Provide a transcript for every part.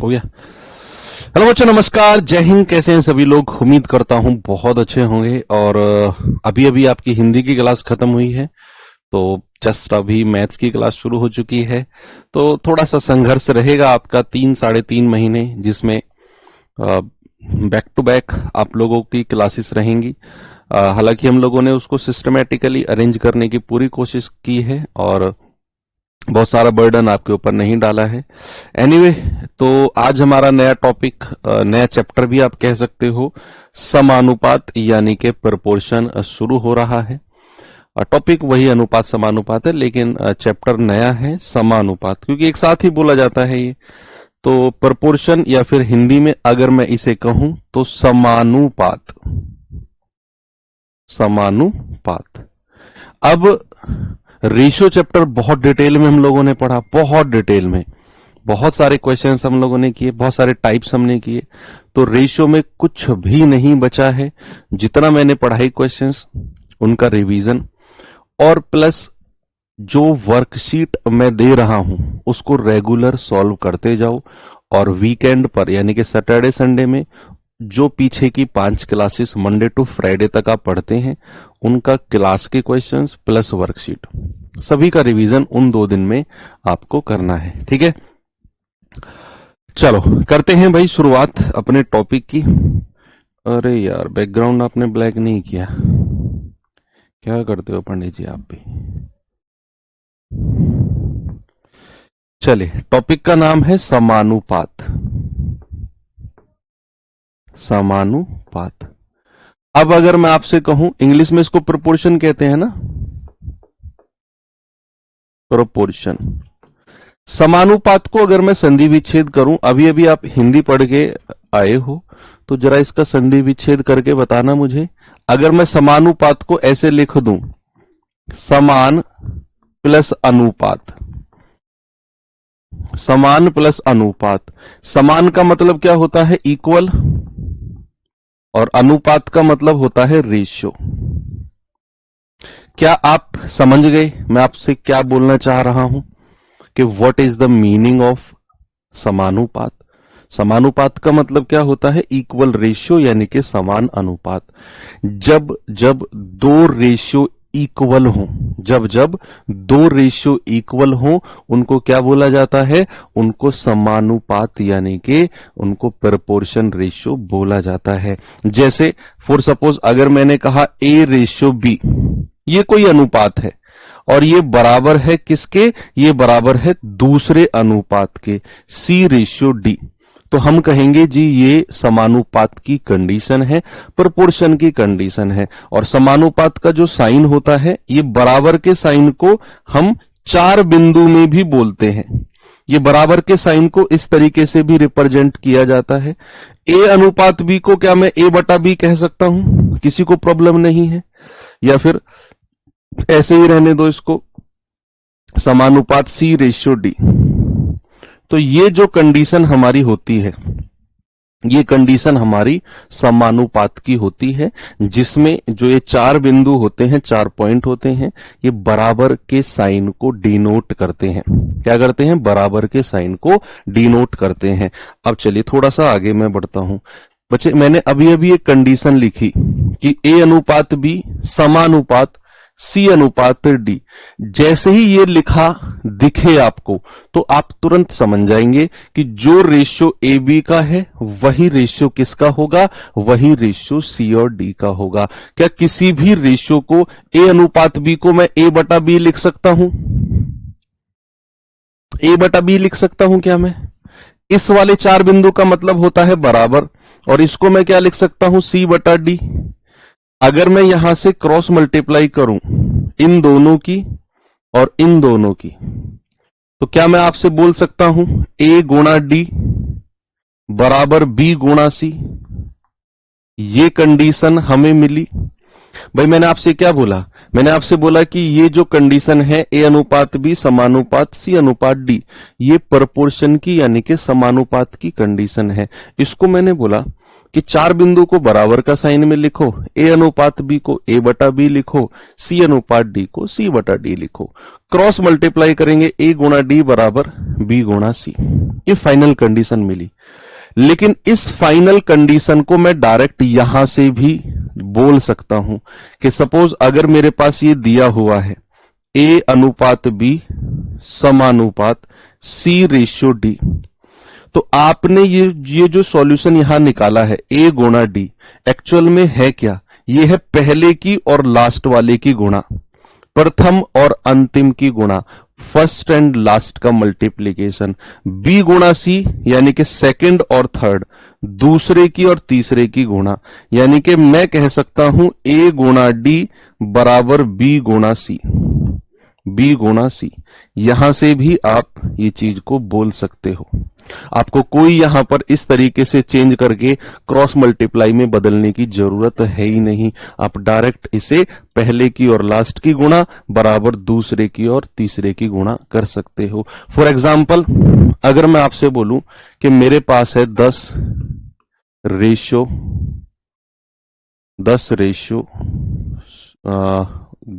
हो गया। हेलो बच्चों, नमस्कार, जय हिंद। कैसे हैं सभी लोग? उम्मीद करता हूं बहुत अच्छे होंगे। और अभी अभी आपकी हिंदी की क्लास खत्म हुई है, तो जस्ट अभी मैथ्स की क्लास शुरू हो चुकी है। तो थोड़ा सा संघर्ष रहेगा आपका 3 साढ़े 3 महीने, जिसमें बैक टू बैक आप लोगों की क्लासेस रहेंगी। हालांकि हम लोगों ने उसको सिस्टमेटिकली अरेंज करने की पूरी कोशिश की है और बहुत सारा बर्डन आपके ऊपर नहीं डाला है। एनीवे, तो आज हमारा नया टॉपिक, नया चैप्टर भी आप कह सकते हो, समानुपात यानी कि प्रोपोर्शन शुरू हो रहा है। टॉपिक वही अनुपात समानुपात है, लेकिन चैप्टर नया है समानुपात, क्योंकि एक साथ ही बोला जाता है ये। तो प्रोपोर्शन, या फिर हिंदी में अगर मैं इसे कहूं तो समानुपात। समानुपात। अब रेशियो चैप्टर बहुत डिटेल में हम लोगों ने पढ़ा, बहुत डिटेल में, बहुत सारे क्वेश्चंस हम लोगों ने किए, बहुत सारे टाइप्स हमने किए। तो रेशियो में कुछ भी नहीं बचा है। जितना मैंने पढ़ाई क्वेश्चंस, उनका रिवीजन, और प्लस जो वर्कशीट मैं दे रहा हूं उसको रेगुलर सॉल्व करते जाओ। और वीकेंड पर यानी कि सैटरडे संडे में जो पीछे की 5 क्लासेस मंडे टू फ्राइडे तक आप पढ़ते हैं, उनका क्लास के क्वेश्चंस प्लस वर्कशीट, सभी का रिवीजन उन 2 दिन में आपको करना है। ठीक है, चलो करते हैं भाई शुरुआत अपने टॉपिक की। अरे यार, बैकग्राउंड आपने ब्लैक नहीं किया, क्या करते हो पंडित जी आप भी। चलिए, टॉपिक का नाम है समानुपात। समानुपात। अब अगर मैं आपसे कहूं, इंग्लिश में इसको प्रोपोर्शन कहते हैं ना, प्रोपोर्शन। समानुपात को अगर मैं संधि विच्छेद करूं, अभी अभी आप हिंदी पढ़ के आए हो, तो जरा इसका संधि विच्छेद करके बताना मुझे। अगर मैं समानुपात को ऐसे लिख दूं, समान प्लस अनुपात, समान प्लस अनुपात। समान का मतलब क्या होता है? इक्वल, और अनुपात का मतलब होता है रेशियो। क्या आप समझ गए मैं आपसे क्या बोलना चाह रहा हूं, कि what is the meaning of समानुपात? समानुपात का मतलब क्या होता है? इक्वल रेशियो, यानी कि समान अनुपात। जब जब दो रेशियो इक्वल हो, जब जब दो रेशियो इक्वल हो, उनको क्या बोला जाता है? उनको समानुपात यानी कि उनको प्रोपोर्शन रेशियो बोला जाता है। जैसे फॉर सपोज अगर मैंने कहा ए रेशियो बी, ये कोई अनुपात है, और ये बराबर है किसके? ये बराबर है दूसरे अनुपात के, सी रेशियो डी। तो हम कहेंगे जी ये समानुपात की कंडीशन है, प्रोपोर्शन की कंडीशन है। और समानुपात का जो साइन होता है, ये बराबर के साइन को हम 4 बिंदु में भी बोलते हैं। ये बराबर के साइन को इस तरीके से भी रिप्रेजेंट किया जाता है। ए अनुपात बी को क्या मैं ए बटा बी कह सकता हूं? किसी को प्रॉब्लम नहीं है? या फिर ऐसे ही रहने दो इसको, समानुपात सी रेशियो डी। तो ये जो कंडीशन हमारी होती है, ये कंडीशन हमारी समानुपात की होती है, जिसमें जो ये 4 बिंदु होते हैं, 4 पॉइंट होते हैं, ये बराबर के साइन को डिनोट करते हैं। क्या करते हैं? बराबर के साइन को डिनोट करते हैं। अब चलिए थोड़ा सा आगे मैं बढ़ता हूं। बच्चे, मैंने अभी अभी एक कंडीशन लिखी कि ए अनुपात बी समानुपात सी अनुपात डी। जैसे ही ये लिखा दिखे आपको, तो आप तुरंत समझ जाएंगे कि जो रेशियो ए बी का है, वही रेशियो किसका होगा? वही रेशियो सी और डी का होगा। क्या किसी भी रेशियो को, ए अनुपात बी को मैं ए बटा बी लिख सकता हूं? ए बटा बी लिख सकता हूं क्या मैं? इस वाले 4 बिंदु का मतलब होता है बराबर, और इसको मैं क्या लिख सकता हूं? सी बटा डी। अगर मैं यहां से क्रॉस मल्टीप्लाई करूं इन दोनों की और इन दोनों की, तो क्या मैं आपसे बोल सकता हूं ए गुणा डी बराबर बी गुणा सी? ये कंडीशन हमें मिली। भाई मैंने आपसे क्या बोला? मैंने आपसे बोला कि ये जो कंडीशन है, ए अनुपात बी समानुपात सी अनुपात डी, ये प्रोपोर्शन की यानी कि समानुपात की कंडीशन है। इसको मैंने बोला कि 4 बिंदु को बराबर का साइन में लिखो, ए अनुपात बी को ए बटा बी लिखो, सी अनुपात डी को सी बटा डी लिखो। क्रॉस मल्टीप्लाई करेंगे, ए गुणा डी बराबर बी गुणा सी। ये फाइनल कंडीशन मिली। लेकिन इस फाइनल कंडीशन को मैं डायरेक्ट यहां से भी बोल सकता हूं कि सपोज अगर मेरे पास ये दिया हुआ है ए अनुपात बी समानुपात सी रेशियो डी, तो आपने ये जो सॉल्यूशन यहां निकाला है ए गुणा डी, एक्चुअल में है क्या? ये है पहले की और लास्ट वाले की गुणा, प्रथम और अंतिम की गुणा, फर्स्ट एंड लास्ट का मल्टीप्लीकेशन। बी गुणा सी यानी कि सेकंड और थर्ड, दूसरे की और तीसरे की गुणा, यानी कि मैं कह सकता हूं ए गुणा डी बराबर बी गुणा सी, बी गुणा सी। यहां से भी आप ये चीज को बोल सकते हो। आपको कोई यहां पर इस तरीके से चेंज करके क्रॉस मल्टीप्लाई में बदलने की जरूरत है ही नहीं। आप डायरेक्ट इसे पहले की और लास्ट की गुणा बराबर दूसरे की और तीसरे की गुणा कर सकते हो। फॉर एग्जाम्पल, अगर मैं आपसे बोलूं कि मेरे पास है 10 रेशियो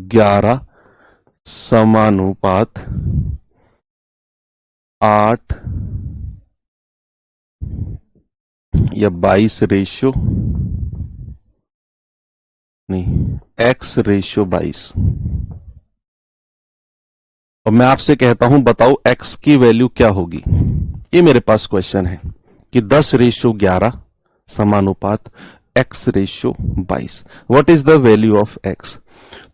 11 समानुपात 8 या 22 रेशियो नहीं, x रेशियो 22, और मैं आपसे कहता हूं बताओ x की वैल्यू क्या होगी। ये मेरे पास क्वेश्चन है कि 10 ratio 11 समानुपात x ratio 22, what is the value of x।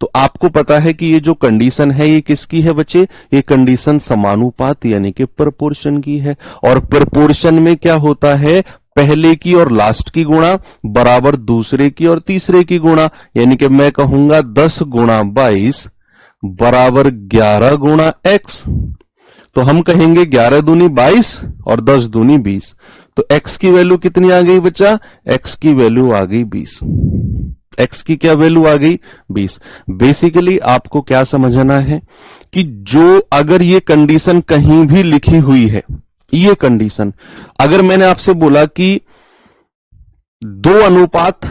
तो आपको पता है कि ये जो कंडीशन है ये किसकी है बच्चे? ये कंडीशन समानुपात यानी कि प्रोपोर्शन की है। और प्रोपोर्शन में क्या होता है? पहले की और लास्ट की गुणा बराबर दूसरे की और तीसरे की गुणा, यानी कि मैं कहूंगा 10 गुणा 22 बराबर 11 गुणा x। तो हम कहेंगे 11 दूनी 22 और 10 दूनी 20। तो x की वैल्यू कितनी आ गई बच्चा? x की वैल्यू आ गई 20। x की क्या वैल्यू आ गई? 20। बेसिकली आपको क्या समझना है कि जो अगर ये कंडीशन कहीं भी लिखी हुई है, ये कंडीशन अगर मैंने आपसे बोला कि 2 अनुपात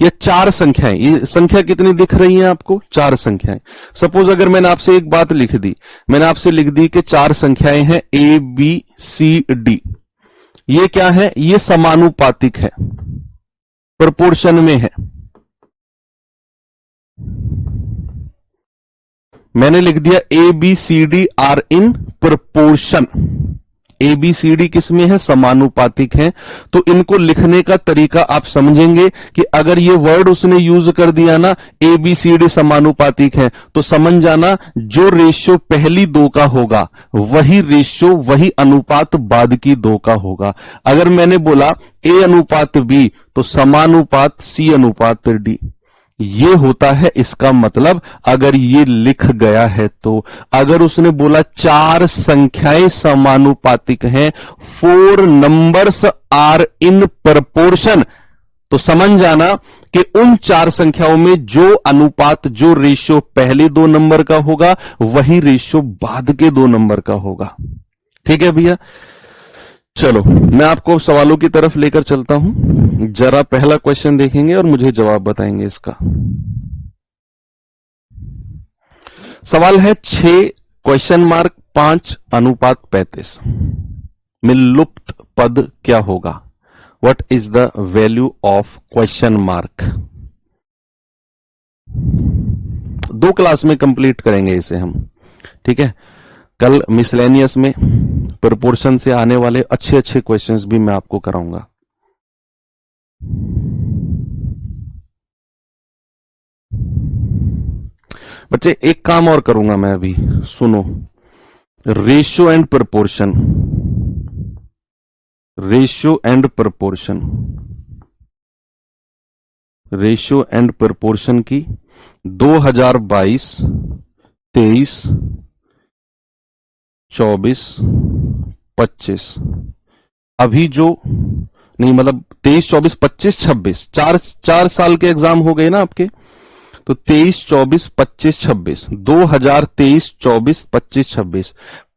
या 4 संख्याएं, ये संख्या कितनी दिख रही है आपको? 4 संख्याएं। सपोज अगर मैंने आपसे एक बात लिख दी, मैंने आपसे लिख दी कि 4 संख्याएं हैं ए बी सी डी। ये क्या है? ये समानुपातिक है, प्रोपोर्शन में है। मैंने लिख दिया A B C D are in proportion. A B C D किसमें है? समानुपातिक है। तो इनको लिखने का तरीका आप समझेंगे कि अगर ये वर्ड उसने यूज कर दिया ना, ए बी सी डी समानुपातिक है, तो समझ जाना जो रेशियो पहली 2 का होगा वही रेशियो, वही अनुपात बाद की 2 का होगा। अगर मैंने बोला ए अनुपात बी तो समानुपात सी अनुपात डी, ये होता है इसका मतलब। अगर ये लिख गया है तो अगर उसने बोला 4 संख्याएं समानुपातिक हैं, 4 नंबर्स आर इन प्रोपोर्शन, तो समझ जाना कि उन 4 संख्याओं में जो अनुपात, जो रेशियो पहले 2 नंबर का होगा वही रेशियो बाद के 2 नंबर का होगा। ठीक है भैया, चलो मैं आपको सवालों की तरफ लेकर चलता हूं। जरा पहला क्वेश्चन देखेंगे और मुझे जवाब बताएंगे इसका। सवाल है 6 क्वेश्चन मार्क 5 अनुपात 35 में लुप्त पद क्या होगा? What is the value of question mark? 2 class में कंप्लीट करेंगे इसे हम, ठीक है। कल मिसलेनियस में प्रोपोर्शन से आने वाले अच्छे अच्छे क्वेश्चंस भी मैं आपको कराऊंगा। बच्चे एक काम और करूंगा मैं अभी, सुनो। Ratio and proportion, ratio and proportion, ratio and proportion की 2022, 23, 24, 25, अभी जो नहीं, मतलब 23, 24, 25, 26, 4 साल के एग्जाम हो गए ना आपके, तो 23, 24, 25, 26, 2023, 24, 25, 26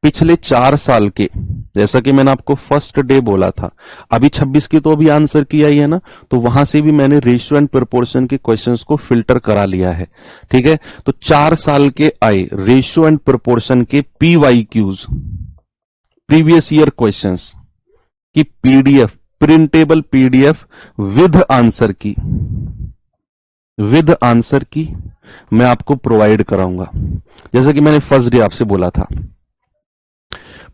पिछले 4 साल के, जैसा कि मैंने आपको फर्स्ट डे बोला था, अभी 26 की तो अभी आंसर किया ही है ना, तो वहां से भी मैंने रेशियो एंड प्रोपोर्शन के क्वेश्चंस को फिल्टर करा लिया है। ठीक है, तो 4 साल के आए रेशियो एंड प्रोपोर्शन के PYQs, प्रीवियस ईयर क्वेश्चंस की PDF, printable PDF with answer की मैं आपको प्रोवाइड कराऊंगा। जैसा कि मैंने फर्स्ट डे आपसे बोला था,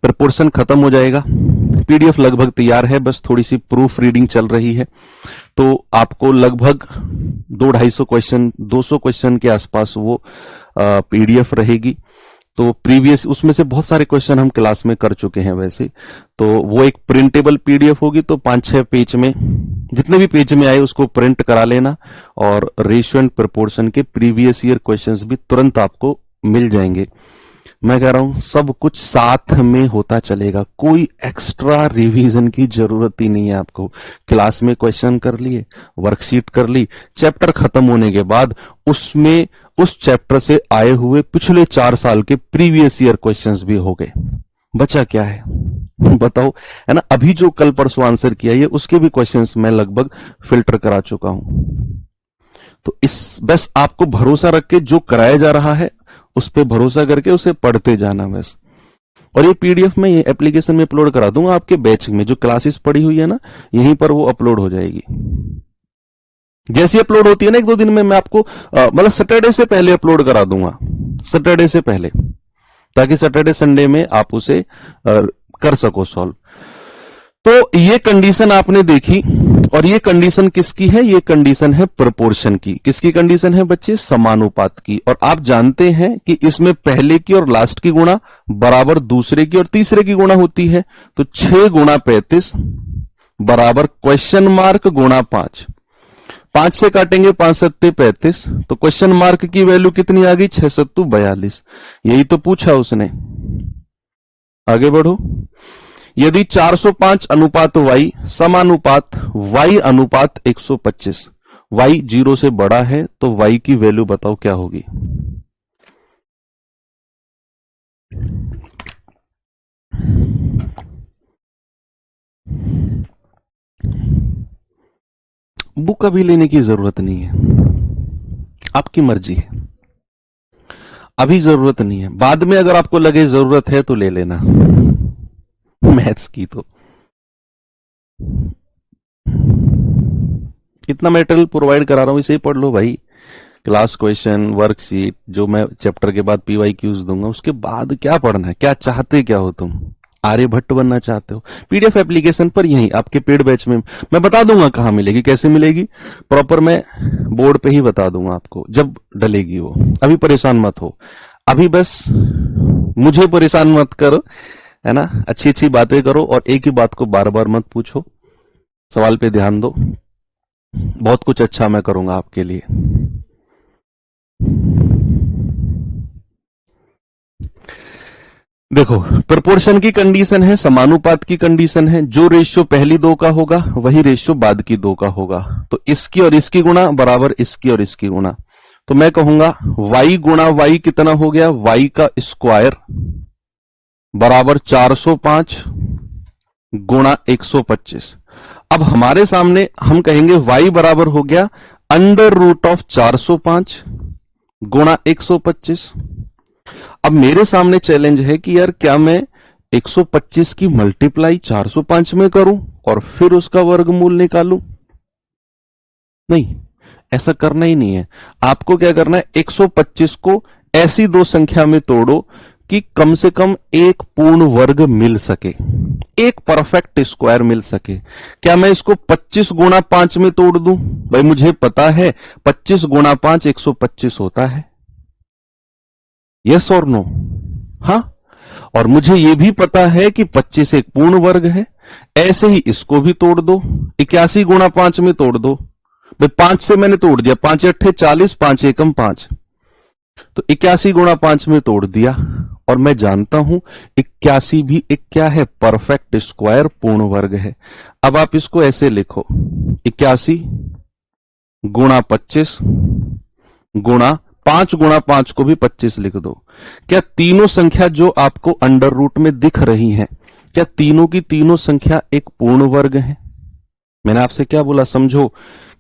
प्रपोर्शन खत्म हो जाएगा, PDF लगभग तैयार है, बस थोड़ी सी प्रूफ रीडिंग चल रही है, तो आपको लगभग 200-250 क्वेश्चन, 200 क्वेश्चन के आसपास वो PDF रहेगी। तो प्रीवियस उसमें से बहुत सारे क्वेश्चन हम क्लास में कर चुके हैं वैसे, तो वो एक प्रिंटेबल PDF होगी, तो 5-6 पेज में, जितने भी पेज में आए उसको प्रिंट करा लेना, और रेशियो एंड प्रोपोर्शन के प्रीवियस ईयर क्वेश्चंस भी तुरंत आपको मिल जाएंगे। मैं कह रहा हूं सब कुछ साथ में होता चलेगा, कोई एक्स्ट्रा रिवीजन की जरूरत ही नहीं है आपको। क्लास में क्वेश्चन कर लिए, वर्कशीट कर ली, चैप्टर खत्म होने के बाद उसमें उस चैप्टर से आए हुए पिछले 4 साल के प्रीवियस ईयर क्वेश्चंस भी हो गए। बचा क्या है बताओ, है ना। अभी जो कल परसों आंसर किया है उसके भी क्वेश्चंस मैं लगभग फिल्टर करा चुका हूं। तो इस बस आपको भरोसा रख के जो कराया जा रहा है उस पर भरोसा करके उसे पढ़ते जाना बस। और ये PDF में ये एप्लीकेशन में अपलोड करा दूंगा आपके बैच में, जो क्लासेस पड़ी हुई है ना, यहीं पर वो अपलोड हो जाएगी। जैसी अपलोड होती है ना 1-2 दिन में, मैं आपको मतलब सैटरडे से पहले अपलोड करा दूंगा, सैटरडे से पहले, ताकि सैटरडे संडे में आप उसे कर सको सॉल्व। तो ये कंडीशन आपने देखी, और ये कंडीशन किसकी है? ये कंडीशन है प्रोपोर्शन की। किसकी कंडीशन है बच्चे? समानुपात की। और आप जानते हैं कि इसमें पहले की और लास्ट की गुणा बराबर दूसरे की और तीसरे की गुणा होती है। तो 6 गुणा 35 बराबर क्वेश्चन मार्क गुणा 5। 5 से काटेंगे 5 सत्ते 35, तो क्वेश्चन मार्क की वैल्यू कितनी आ गई? 6 सत्तू 42। यही तो पूछा उसने। आगे बढ़ो। यदि 405 अनुपात y समानुपात y अनुपात 125, y 0 से बड़ा है तो y की वैल्यू बताओ क्या होगी? बुक अभी लेने की जरूरत नहीं है, आपकी मर्जी है, अभी जरूरत नहीं है। बाद में अगर आपको लगे जरूरत है तो ले लेना मैथ्स की। तो इतना मटेरियल प्रोवाइड करा रहा हूं, इसे ही पढ़ लो भाई। क्लास क्वेश्चन, वर्कशीट, जो मैं चैप्टर के बाद PYQs दूंगा, उसके बाद क्या पढ़ना है? क्या चाहते क्या हो तुम? आर्यभट्ट बनना चाहते हो? PDF एप्लीकेशन पर यहीं आपके पेड बैच में मैं बता दूंगा कहां मिलेगी, कैसे मिलेगी, प्रॉपर मैं बोर्ड पे ही बता दूंगा आपको जब डलेगी वो। अभी परेशान मत हो, अभी बस मुझे परेशान मत करो, है ना। अच्छी अच्छी बातें करो और एक ही बात को बार बार मत पूछो, सवाल पे ध्यान दो। बहुत कुछ अच्छा मैं करूंगा आपके लिए। देखो, प्रोपोर्शन की कंडीशन है, समानुपात की कंडीशन है, जो रेशियो पहली दो का होगा वही रेशियो बाद की दो का होगा। तो इसकी और इसकी गुणा बराबर इसकी और इसकी गुणा। तो मैं कहूंगा y गुणा y कितना हो गया? y का स्क्वायर बराबर 405 गुणा 125। अब हमारे सामने हम कहेंगे y बराबर हो गया अंडर रूट ऑफ 405 गुणा 125। अब मेरे सामने चैलेंज है कि यार क्या मैं 125 की मल्टीप्लाई 405 में करूं और फिर उसका वर्गमूल निकालूं? नहीं, ऐसा करना ही नहीं है। आपको क्या करना है? 125 को ऐसी दो संख्या में तोड़ो कि कम से कम एक पूर्ण वर्ग मिल सके, एक परफेक्ट स्क्वायर मिल सके। क्या मैं इसको 25 गुणा 5 में तोड़ दूं? भाई मुझे पता है 25 गुणा 5 125 होता है। यस और नो? हां। और मुझे यह भी पता है कि 25 एक पूर्ण वर्ग है। ऐसे ही इसको भी तोड़ दो, 81 गुणा 5 में तोड़ दो। भाई 5 से मैंने तोड़ दिया, 5 अट्ठे 40, 5 एकम 5, तो 81 गुणा 5 में तोड़ दिया। और मैं जानता हूं 81 भी एक क्या है? परफेक्ट स्क्वायर, पूर्ण वर्ग है। अब आप इसको ऐसे लिखो, 81 गुणा 25 गुणा 5 गुणा 5 को भी 25 लिख दो। क्या तीनों संख्या जो आपको अंडर रूट में दिख रही हैं, क्या तीनों की तीनों संख्या एक पूर्ण वर्ग है? मैंने आपसे क्या बोला, समझो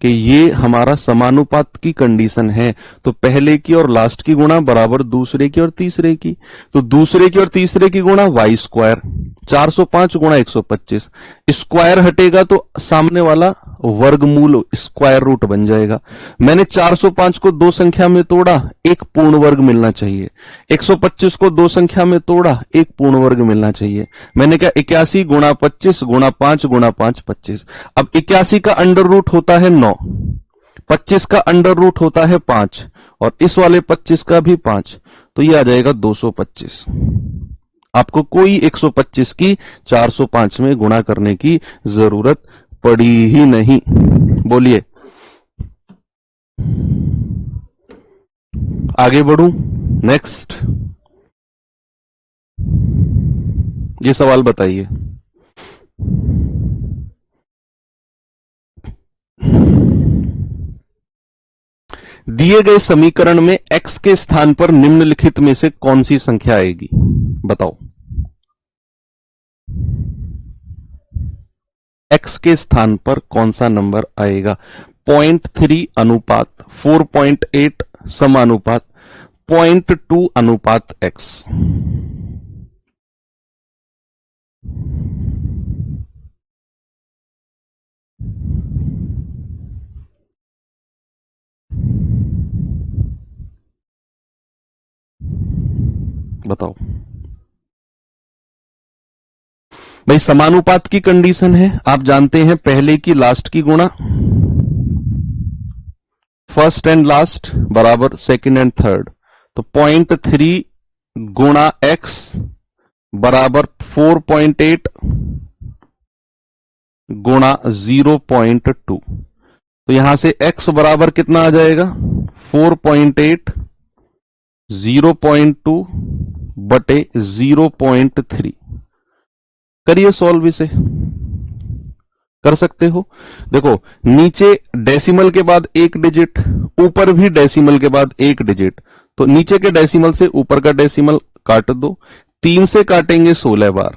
कि ये हमारा समानुपात की कंडीशन है। तो पहले की और लास्ट की गुणा बराबर दूसरे की और तीसरे की, तो दूसरे की और तीसरे की गुणा वाई स्क्वायर, 405 गुणा 125, स्क्वायर हटेगा तो सामने वाला वर्गमूल स्क्वायर रूट बन जाएगा। मैंने 405 को दो संख्या में तोड़ा, एक पूर्ण वर्ग मिलना चाहिए। 125 को दो संख्या में तोड़ा, एक पूर्ण वर्ग मिलना चाहिए। मैंने क्या 81 गुणा 25 गुणा 5 गुणा 5 25। अब 81 का अंडर रूट होता है 9, 25 का अंडर रूट होता है 5 और इस वाले 25 का भी 5, तो ये आ जाएगा 225। आपको कोई 125 की 405 में गुणा करने की जरूरत पड़ी ही नहीं। बोलिए, आगे बढ़ूं? नेक्स्ट, ये सवाल बताइए। दिए गए समीकरण में x के स्थान पर निम्नलिखित में से कौन सी संख्या आएगी? बताओ। x के स्थान पर कौन सा नंबर आएगा? 0.3 अनुपात 4.8 समानुपात 0.2 अनुपात x। बताओ भाई, समानुपात की कंडीशन है, आप जानते हैं पहले की लास्ट की गुणा, फर्स्ट एंड लास्ट बराबर सेकंड एंड थर्ड, तो 0.3 गुणा x बराबर 4.8 गुणा 0.2। तो यहां से x बराबर कितना आ जाएगा? 4.8 0.2 बटे 0.3। करिए सॉल्व, इसे कर सकते हो। देखो, नीचे डेसिमल के बाद एक डिजिट, ऊपर भी डेसिमल के बाद एक डिजिट, तो नीचे के डेसिमल से ऊपर का डेसिमल काट दो। 3 से काटेंगे 16 बार,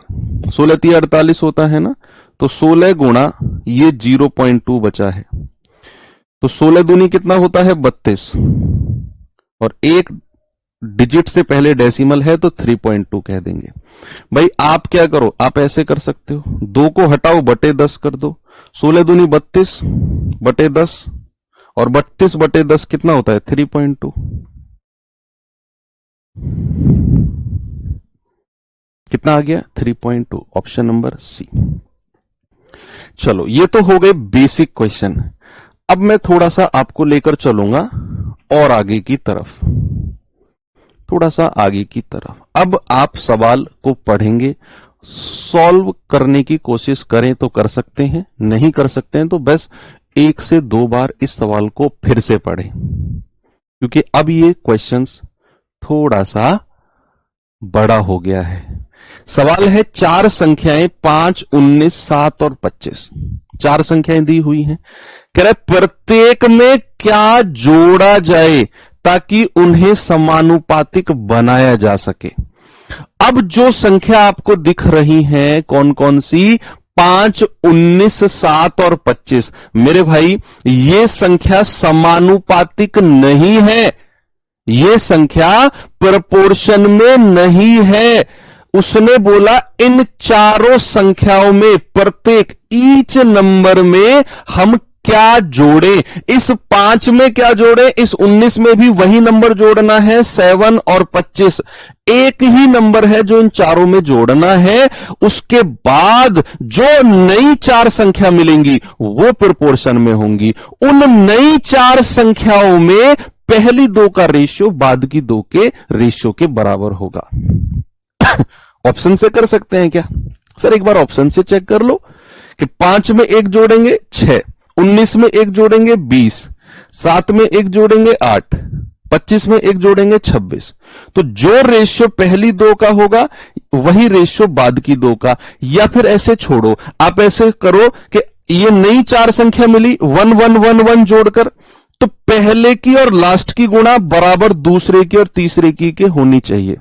16 3 48 होता है ना, तो 16 गुणा ये 0.2 बचा है, तो 16 दूनी कितना होता है? 32, और एक डिजिट से पहले डेसिमल है तो 3.2 कह देंगे। भाई आप क्या करो, आप ऐसे कर सकते हो, 2 को हटाओ बटे 10 कर दो, 16 दूनी 32 बटे 10, और 32 बटे 10 कितना होता है? 3.2। कितना आ गया? 3.2, ऑप्शन नंबर सी। चलो, ये तो हो गए बेसिक क्वेश्चन। अब मैं थोड़ा सा आपको लेकर चलूंगा और आगे की तरफ, थोड़ा सा आगे की तरफ। अब आप सवाल को पढ़ेंगे, सॉल्व करने की कोशिश करें तो कर सकते हैं, नहीं कर सकते हैं तो बस 1 से 2 बार इस सवाल को फिर से पढ़ें, क्योंकि अब ये क्वेश्चंस थोड़ा सा बड़ा हो गया है। सवाल है, 4 संख्याएं 5, 19, 7 और 25, 4 संख्याएं दी हुई हैं। कह रहे प्रत्येक में क्या जोड़ा जाए ताकि उन्हें समानुपातिक बनाया जा सके। अब जो संख्या आपको दिख रही हैं कौन कौन सी? 5, 19, 7 और 25। मेरे भाई, ये संख्या समानुपातिक नहीं है, ये संख्या प्रोपोर्शन में नहीं है। उसने बोला इन चारों संख्याओं में प्रत्येक ईच नंबर में हम क्या जोड़े। इस 5 में क्या जोड़े? इस 19 में भी वही नंबर जोड़ना है, 7 और 25 एक ही नंबर है जो इन चारों में जोड़ना है। उसके बाद जो नई 4 संख्या मिलेंगी वो प्रोपोर्शन में होंगी। उन नई 4 संख्याओं में पहली 2 का रेशियो बाद की 2 के रेशियो के बराबर होगा। ऑप्शन से कर सकते हैं क्या? सर एक बार ऑप्शन से चेक कर लो कि 5 में 1 जोड़ेंगे 6, 19 में 1 जोड़ेंगे 20, 7 में 1 जोड़ेंगे 8, 25 में 1 जोड़ेंगे 26। तो जो रेशियो पहली 2 का होगा वही रेशियो बाद की 2 का। या फिर ऐसे छोड़ो, आप ऐसे करो कि ये नई 4 संख्या मिली 1 1 1 1 जोड़कर, तो पहले की और लास्ट की गुणा बराबर दूसरे की और तीसरे की के होनी चाहिए।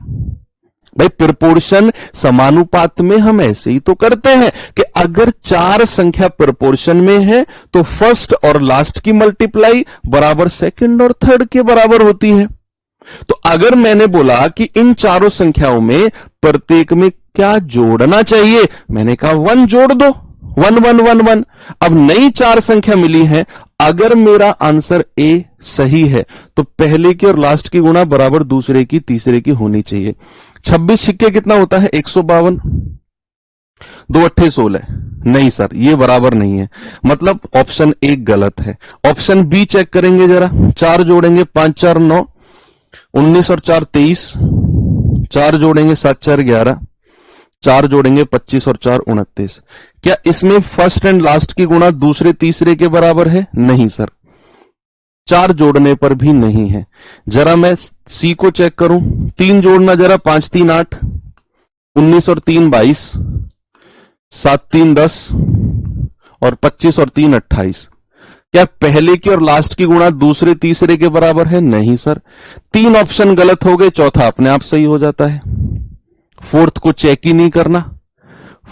भाई प्रोपोर्शन समानुपात में हम ऐसे ही तो करते हैं कि अगर चार संख्या प्रोपोर्शन में है तो फर्स्ट और लास्ट की मल्टीप्लाई बराबर सेकंड और थर्ड के बराबर होती है। तो अगर मैंने बोला कि इन चारों संख्याओं में प्रत्येक में क्या जोड़ना चाहिए, मैंने कहा 1 जोड़ दो, 1 1 1 1। अब नई चार संख्या मिली है, अगर मेरा आंसर ए सही है तो पहले की और लास्ट की गुणा बराबर दूसरे की तीसरे की होनी चाहिए। 26 छिक्के कितना होता है 152, 2 अट्ठे 16। नहीं सर, ये बराबर नहीं है, मतलब ऑप्शन ए गलत है। ऑप्शन बी चेक करेंगे जरा। 4 जोड़ेंगे 5 4 9, 19 और 4 23, 4 जोड़ेंगे 7 4 11, 4 जोड़ेंगे 25 और 4 29। क्या इसमें फर्स्ट एंड लास्ट की गुणा दूसरे तीसरे के बराबर है? नहीं सर, 4 जोड़ने पर भी नहीं है। जरा मैं सी को चेक करूं, 3 जोड़ना जरा, 5 3 8, 19 और 3 22, 7 3 10 और 25 और 3 28। क्या पहले की और लास्ट की गुणा दूसरे तीसरे के बराबर है? नहीं सर, 3 ऑप्शन गलत हो गए, चौथा अपने आप सही हो जाता है। फोर्थ को चेक ही नहीं करना,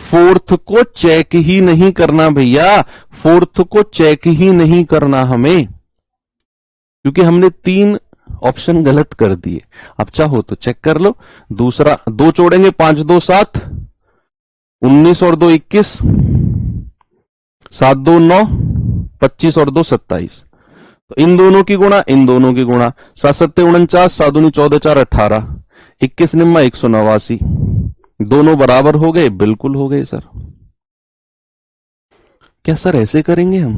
फोर्थ को चेक ही नहीं करना भैया, फोर्थ को चेक ही नहीं करना हमें, क्योंकि हमने 3 ऑप्शन गलत कर दिए। अब चाहो तो चेक कर लो। दूसरा 2 जोड़ेंगे 5 2 7, 19 और 2 21, 7 2 9, 25 और 2 27। तो इन दोनों की गुणा, इन दोनों की गुणा, 7 7 49, 7 दूनी 14 4 18, 21 निम्मा 189। दोनों बराबर हो गए? बिल्कुल हो गए सर। क्या सर ऐसे करेंगे हम?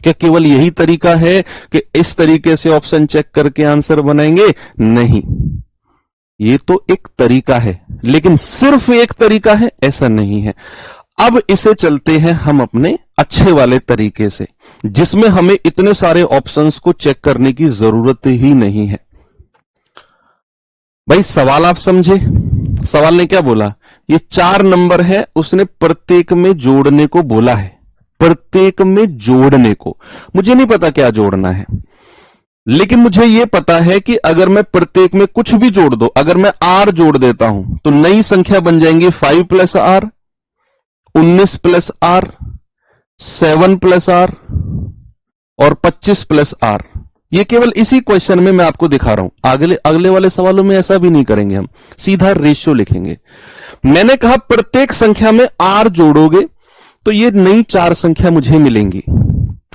क्या केवल यही तरीका है कि इस तरीके से ऑप्शन चेक करके आंसर बनाएंगे? नहीं, ये तो एक तरीका है, लेकिन सिर्फ एक तरीका है ऐसा नहीं है। अब इसे चलते हैं हम अपने अच्छे वाले तरीके से, जिसमें हमें इतने सारे ऑप्शंस को चेक करने की जरूरत ही नहीं है। भाई सवाल आप समझे? सवाल ने क्या बोला? ये 4 नंबर है, उसने प्रत्येक में जोड़ने को बोला है, प्रत्येक में जोड़ने को। मुझे नहीं पता क्या जोड़ना है, लेकिन मुझे यह पता है कि अगर मैं प्रत्येक में कुछ भी जोड़ दो, अगर मैं r जोड़ देता हूं तो नई संख्या बन जाएंगी 5 plus r, 19 plus r, 7 plus r और 25 प्लस r। ये केवल इसी क्वेश्चन में मैं आपको दिखा रहा हूं, अगले वाले सवालों में ऐसा भी नहीं करेंगे, हम सीधा रेशियो लिखेंगे। मैंने कहा प्रत्येक संख्या में r जोड़ोगे तो ये नई 4 संख्या मुझे मिलेंगी।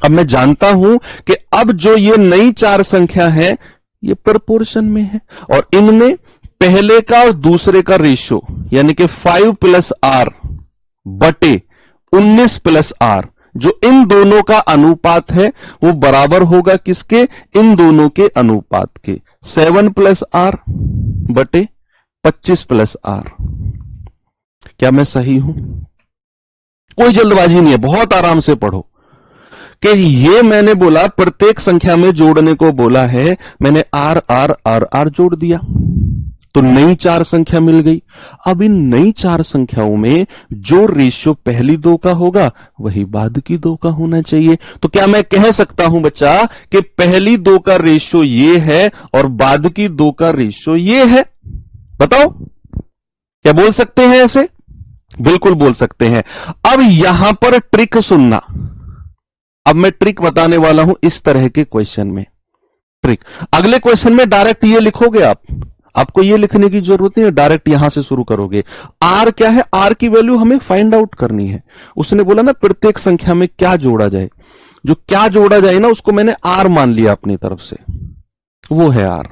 अब मैं जानता हूं कि अब जो ये नई 4 संख्या है ये प्रोपोर्शन में है, और इनमें पहले का और दूसरे का रेशियो यानी कि 5 प्लस r बटे 19 प्लस r, जो इन दोनों का अनुपात है वो बराबर होगा किसके? इन दोनों के अनुपात के, 7 प्लस r बटे 25 प्लस r। क्या मैं सही हूं? कोई जल्दबाजी नहीं है, बहुत आराम से पढ़ो कि ये मैंने बोला प्रत्येक संख्या में जोड़ने को बोला है, मैंने r r r r जोड़ दिया तो नई 4 संख्या मिल गई। अब इन नई 4 संख्याओं में जो रेशियो पहली 2 का होगा वही बाद की 2 का होना चाहिए। तो क्या मैं कह सकता हूं बच्चा कि पहली 2 का रेशियो ये है और बाद की 2 का रेशियो ये है? बताओ, क्या बोल सकते हैं ऐसे? बिल्कुल बोल सकते हैं। अब यहां पर ट्रिक सुनना, अब मैं ट्रिक बताने वाला हूं इस तरह के क्वेश्चन में। ट्रिक, अगले क्वेश्चन में डायरेक्ट ये लिखोगे आप, आपको ये लिखने की जरूरत नहीं है, डायरेक्ट यहां से शुरू करोगे। आर क्या है? आर की वैल्यू हमें फाइंड आउट करनी है। उसने बोला ना प्रत्येक संख्या में क्या जोड़ा जाए, जो क्या जोड़ा जाए ना उसको मैंने आर मान लिया अपनी तरफ से, वो है आर।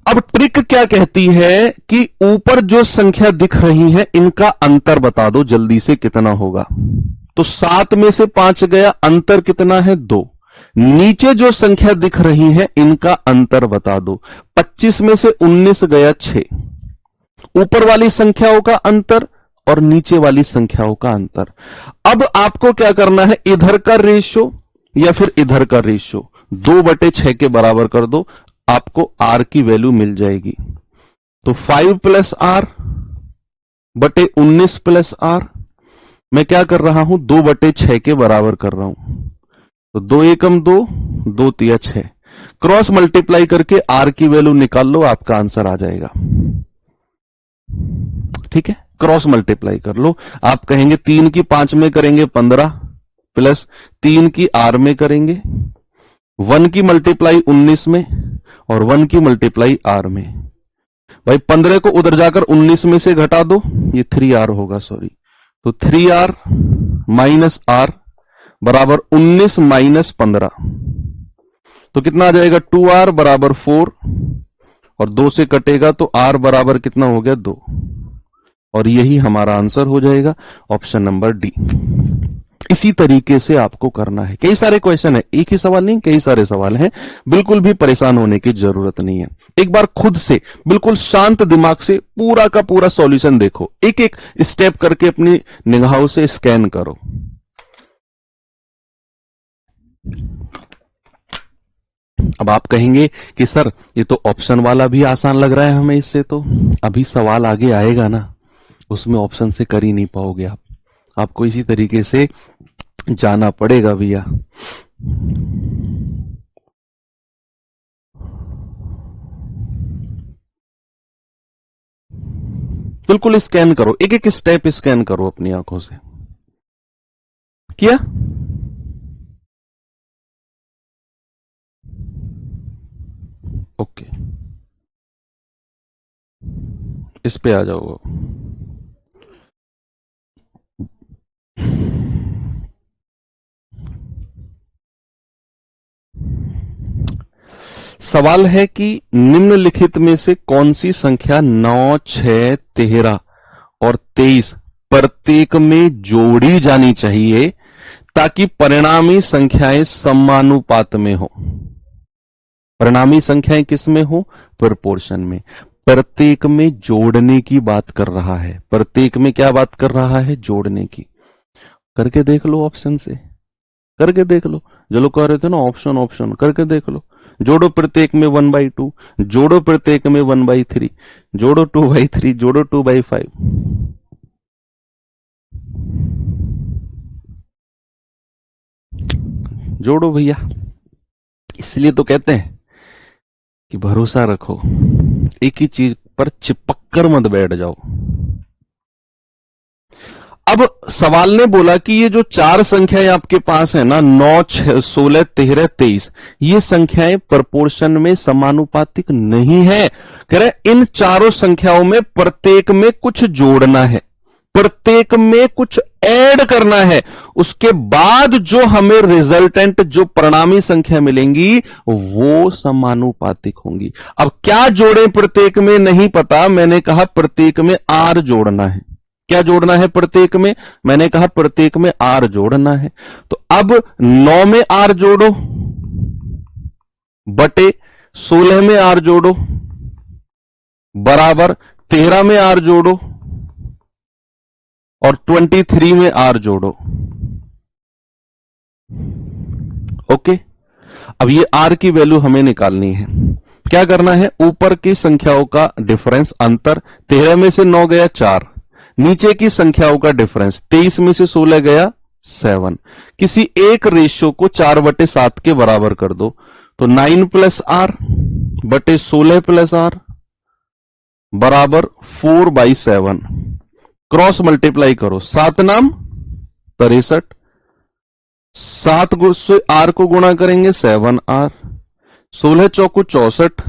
अब ट्रिक क्या कहती है कि ऊपर जो संख्या दिख रही है इनका अंतर बता दो जल्दी से कितना होगा। तो 7 में से 5 गया, अंतर कितना है? 2। नीचे जो संख्या दिख रही है इनका अंतर बता दो। 25 में से 19 गया 6। ऊपर वाली संख्याओं का अंतर और नीचे वाली संख्याओं का अंतर। अब आपको क्या करना है, इधर का रेशियो या फिर इधर का रेशियो 2/6 के बराबर कर दो, आपको r की वैल्यू मिल जाएगी। तो 5 प्लस r बटे 19 प्लस r, मैं क्या कर रहा हूं 2/6 के बराबर कर रहा हूं। तो 2 एकम 2, 2 तिया 6, क्रॉस मल्टीप्लाई करके आर की वैल्यू निकाल लो, आपका आंसर आ जाएगा। ठीक है, क्रॉस मल्टीप्लाई कर लो। आप कहेंगे 3 की 5 में करेंगे 15 प्लस 3 की आर में करेंगे, 1 की मल्टीप्लाई 19 में और 1 की मल्टीप्लाई आर में। भाई 15 को उधर जाकर 19 में से घटा दो, ये 3r होगा, सॉरी। तो 3r माइनस आर बराबर 19 माइनस 15, तो कितना आ जाएगा 2r बराबर 4, और 2 से कटेगा तो r बराबर कितना हो गया 2, और यही हमारा आंसर हो जाएगा ऑप्शन नंबर डी। इसी तरीके से आपको करना है। कई सारे क्वेश्चन है, एक ही सवाल नहीं, कई सारे सवाल हैं। बिल्कुल भी परेशान होने की जरूरत नहीं है। एक बार खुद से बिल्कुल शांत दिमाग से पूरा का पूरा सॉल्यूशन देखो, एक एक स्टेप करके अपनी निगाहों से स्कैन करो। अब आप कहेंगे कि सर ये तो ऑप्शन वाला भी आसान लग रहा है हमें, इससे तो अभी सवाल आगे आएगा ना, उसमें ऑप्शन से कर ही नहीं पाओगे आप। आपको इसी तरीके से जाना पड़ेगा भैया। बिल्कुल स्कैन करो, एक एक स्टेप स्कैन करो अपनी आंखों से। किया? ओके, इस पे आ जाओ। सवाल है कि निम्नलिखित में से कौन सी संख्या 9, 6, 13 और 23 प्रत्येक में जोड़ी जानी चाहिए ताकि परिणामी संख्याएं समानुपात में हो। परिणामी संख्याएं किस में हो? प्रोपोर्शन में। प्रत्येक में जोड़ने की बात कर रहा है। प्रत्येक में क्या बात कर रहा है? जोड़ने की। करके देख लो, ऑप्शन से करके देख लो। जो लोग कह रहे थे ना ऑप्शन ऑप्शन, करके देख लो। जोड़ो प्रत्येक में 1/2, जोड़ो प्रत्येक में 1/3, जोड़ो 2/3, जोड़ो 2/5। जोड़ो भैया। इसलिए तो कहते हैं कि भरोसा रखो, एक ही चीज पर चिपक कर मत बैठ जाओ। अब सवाल ने बोला कि ये जो 4 संख्याएं आपके पास है ना, 9, 6, 16, 13, 23, ये संख्याएं प्रोपोर्शन में समानुपातिक नहीं है। कह रहे इन चारों संख्याओं में प्रत्येक में कुछ जोड़ना है, प्रत्येक में कुछ ऐड करना है, उसके बाद जो हमें रिजल्टेंट, जो परिणामी संख्या मिलेंगी वो समानुपातिक होंगी। अब क्या जोड़ें प्रत्येक में नहीं पता, मैंने कहा प्रत्येक में आर जोड़ना है। क्या जोड़ना है प्रत्येक में? मैंने कहा प्रत्येक में आर जोड़ना है। तो अब 9 में आर जोड़ो बटे 16 में आर जोड़ो बराबर 13 में आर जोड़ो और 23 में आर जोड़ो। ओके, अब ये आर की वैल्यू हमें निकालनी है। क्या करना है? ऊपर की संख्याओं का डिफरेंस, अंतर। 13 में से 9 गया 4, नीचे की संख्याओं का डिफरेंस, 23 में से 16 गया 7। किसी एक रेशियो को 4/7 के बराबर कर दो, तो 9 प्लस आर बटे 16 प्लस आर बराबर 4/7। क्रॉस मल्टीप्लाई करो, 7 नाम 63, 7 से आर को गुणा करेंगे 7r, 16 चौको 64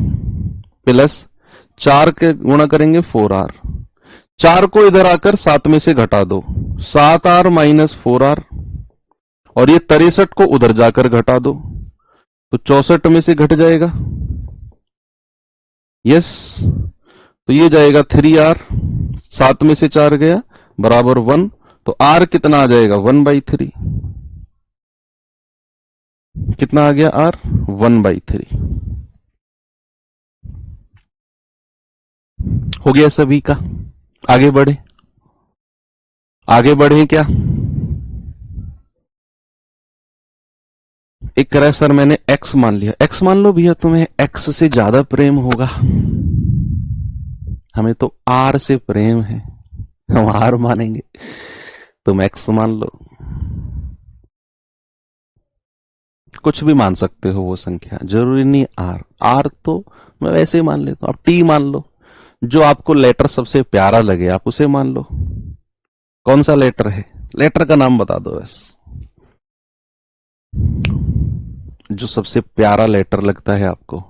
प्लस 4 के गुणा करेंगे 4r। 4 को इधर आकर 7 में से घटा दो, 7r माइनस 4r, और ये 63 को उधर जाकर घटा दो, तो 64 में से घट जाएगा। यस, तो ये जाएगा 3r, 7 में से 4 गया बराबर 1, तो r कितना आ जाएगा 1/3। कितना आ गया r? 1/3। हो गया सभी का? आगे बढ़े, आगे बढ़े क्या? एक कह रहा है सर मैंने x मान लिया। x मान लो भैया, तुम्हें x से ज्यादा प्रेम होगा, हमें तो r से प्रेम है, हम r मानेंगे, तुम x मान लो। कुछ भी मान सकते हो वो संख्या, जरूरी नहीं आर। आर तो मैं वैसे ही मान लेता हूं। आप टी मान लो, जो आपको लेटर सबसे प्यारा लगे आप उसे मान लो। कौन सा लेटर है, लेटर का नाम बता दो बस, जो सबसे प्यारा लेटर लगता है आपको।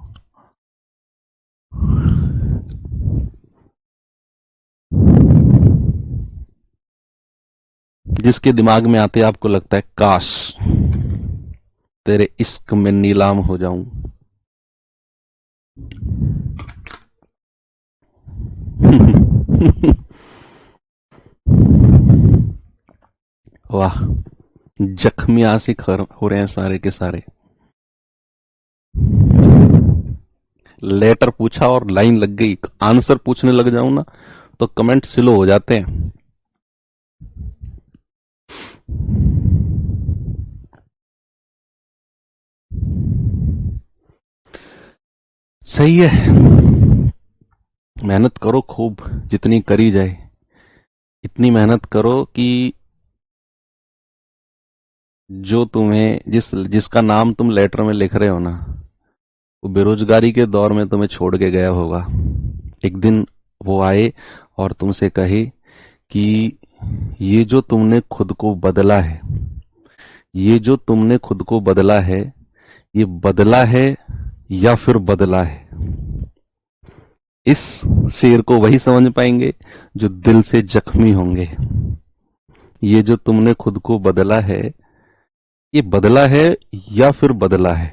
जिसके दिमाग में आते आपको लगता है काश तेरे इश्क में नीलाम हो जाऊं। वाह, जख्मी आशिक हो रहे हैं सारे के सारे। लेटर पूछा और लाइन लग गई, आंसर पूछने लग जाऊं ना तो कमेंट स्लो हो जाते हैं। सही है, मेहनत करो खूब, जितनी करी जाए इतनी मेहनत करो कि जो तुम्हें जिसका नाम तुम लेटर में लिख रहे हो ना, वो बेरोजगारी के दौर में तुम्हें छोड़ के गया होगा। एक दिन वो आए और तुमसे कहे कि ये जो तुमने खुद को बदला है, ये जो तुमने खुद को बदला है, ये बदला है या फिर बदला है। इस शेर को वही समझ पाएंगे जो दिल से जख्मी होंगे। ये जो तुमने खुद को बदला है, ये बदला है या फिर बदला है।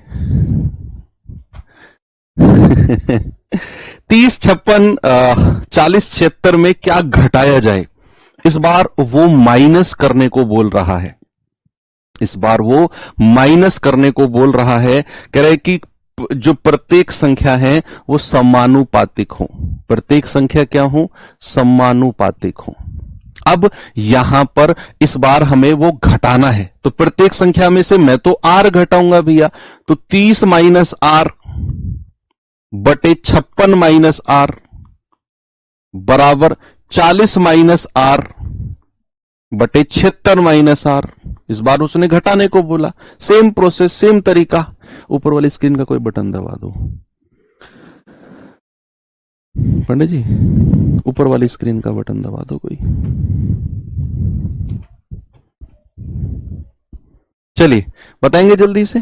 30, 56, 40, 76 में क्या घटाया जाए, इस बार वो माइनस करने को बोल रहा है। इस बार वो माइनस करने को बोल रहा है। कह रहे कि जो प्रत्येक संख्या है वो समानुपातिक हो। प्रत्येक संख्या क्या हो, समानुपातिक हो। अब यहां पर इस बार हमें वो घटाना है, तो प्रत्येक संख्या में से मैं तो आर घटाऊंगा भैया, तो 30 माइनस आर बटे 56 माइनस आर बराबर 40 माइनस आर बटे 76 माइनस आर। इस बार उसने घटाने को बोला। सेम प्रोसेस, सेम तरीका। ऊपर वाली स्क्रीन का कोई बटन दबा दो पंडित जी, ऊपर वाली स्क्रीन का बटन दबा दो कोई। चलिए बताएंगे जल्दी से।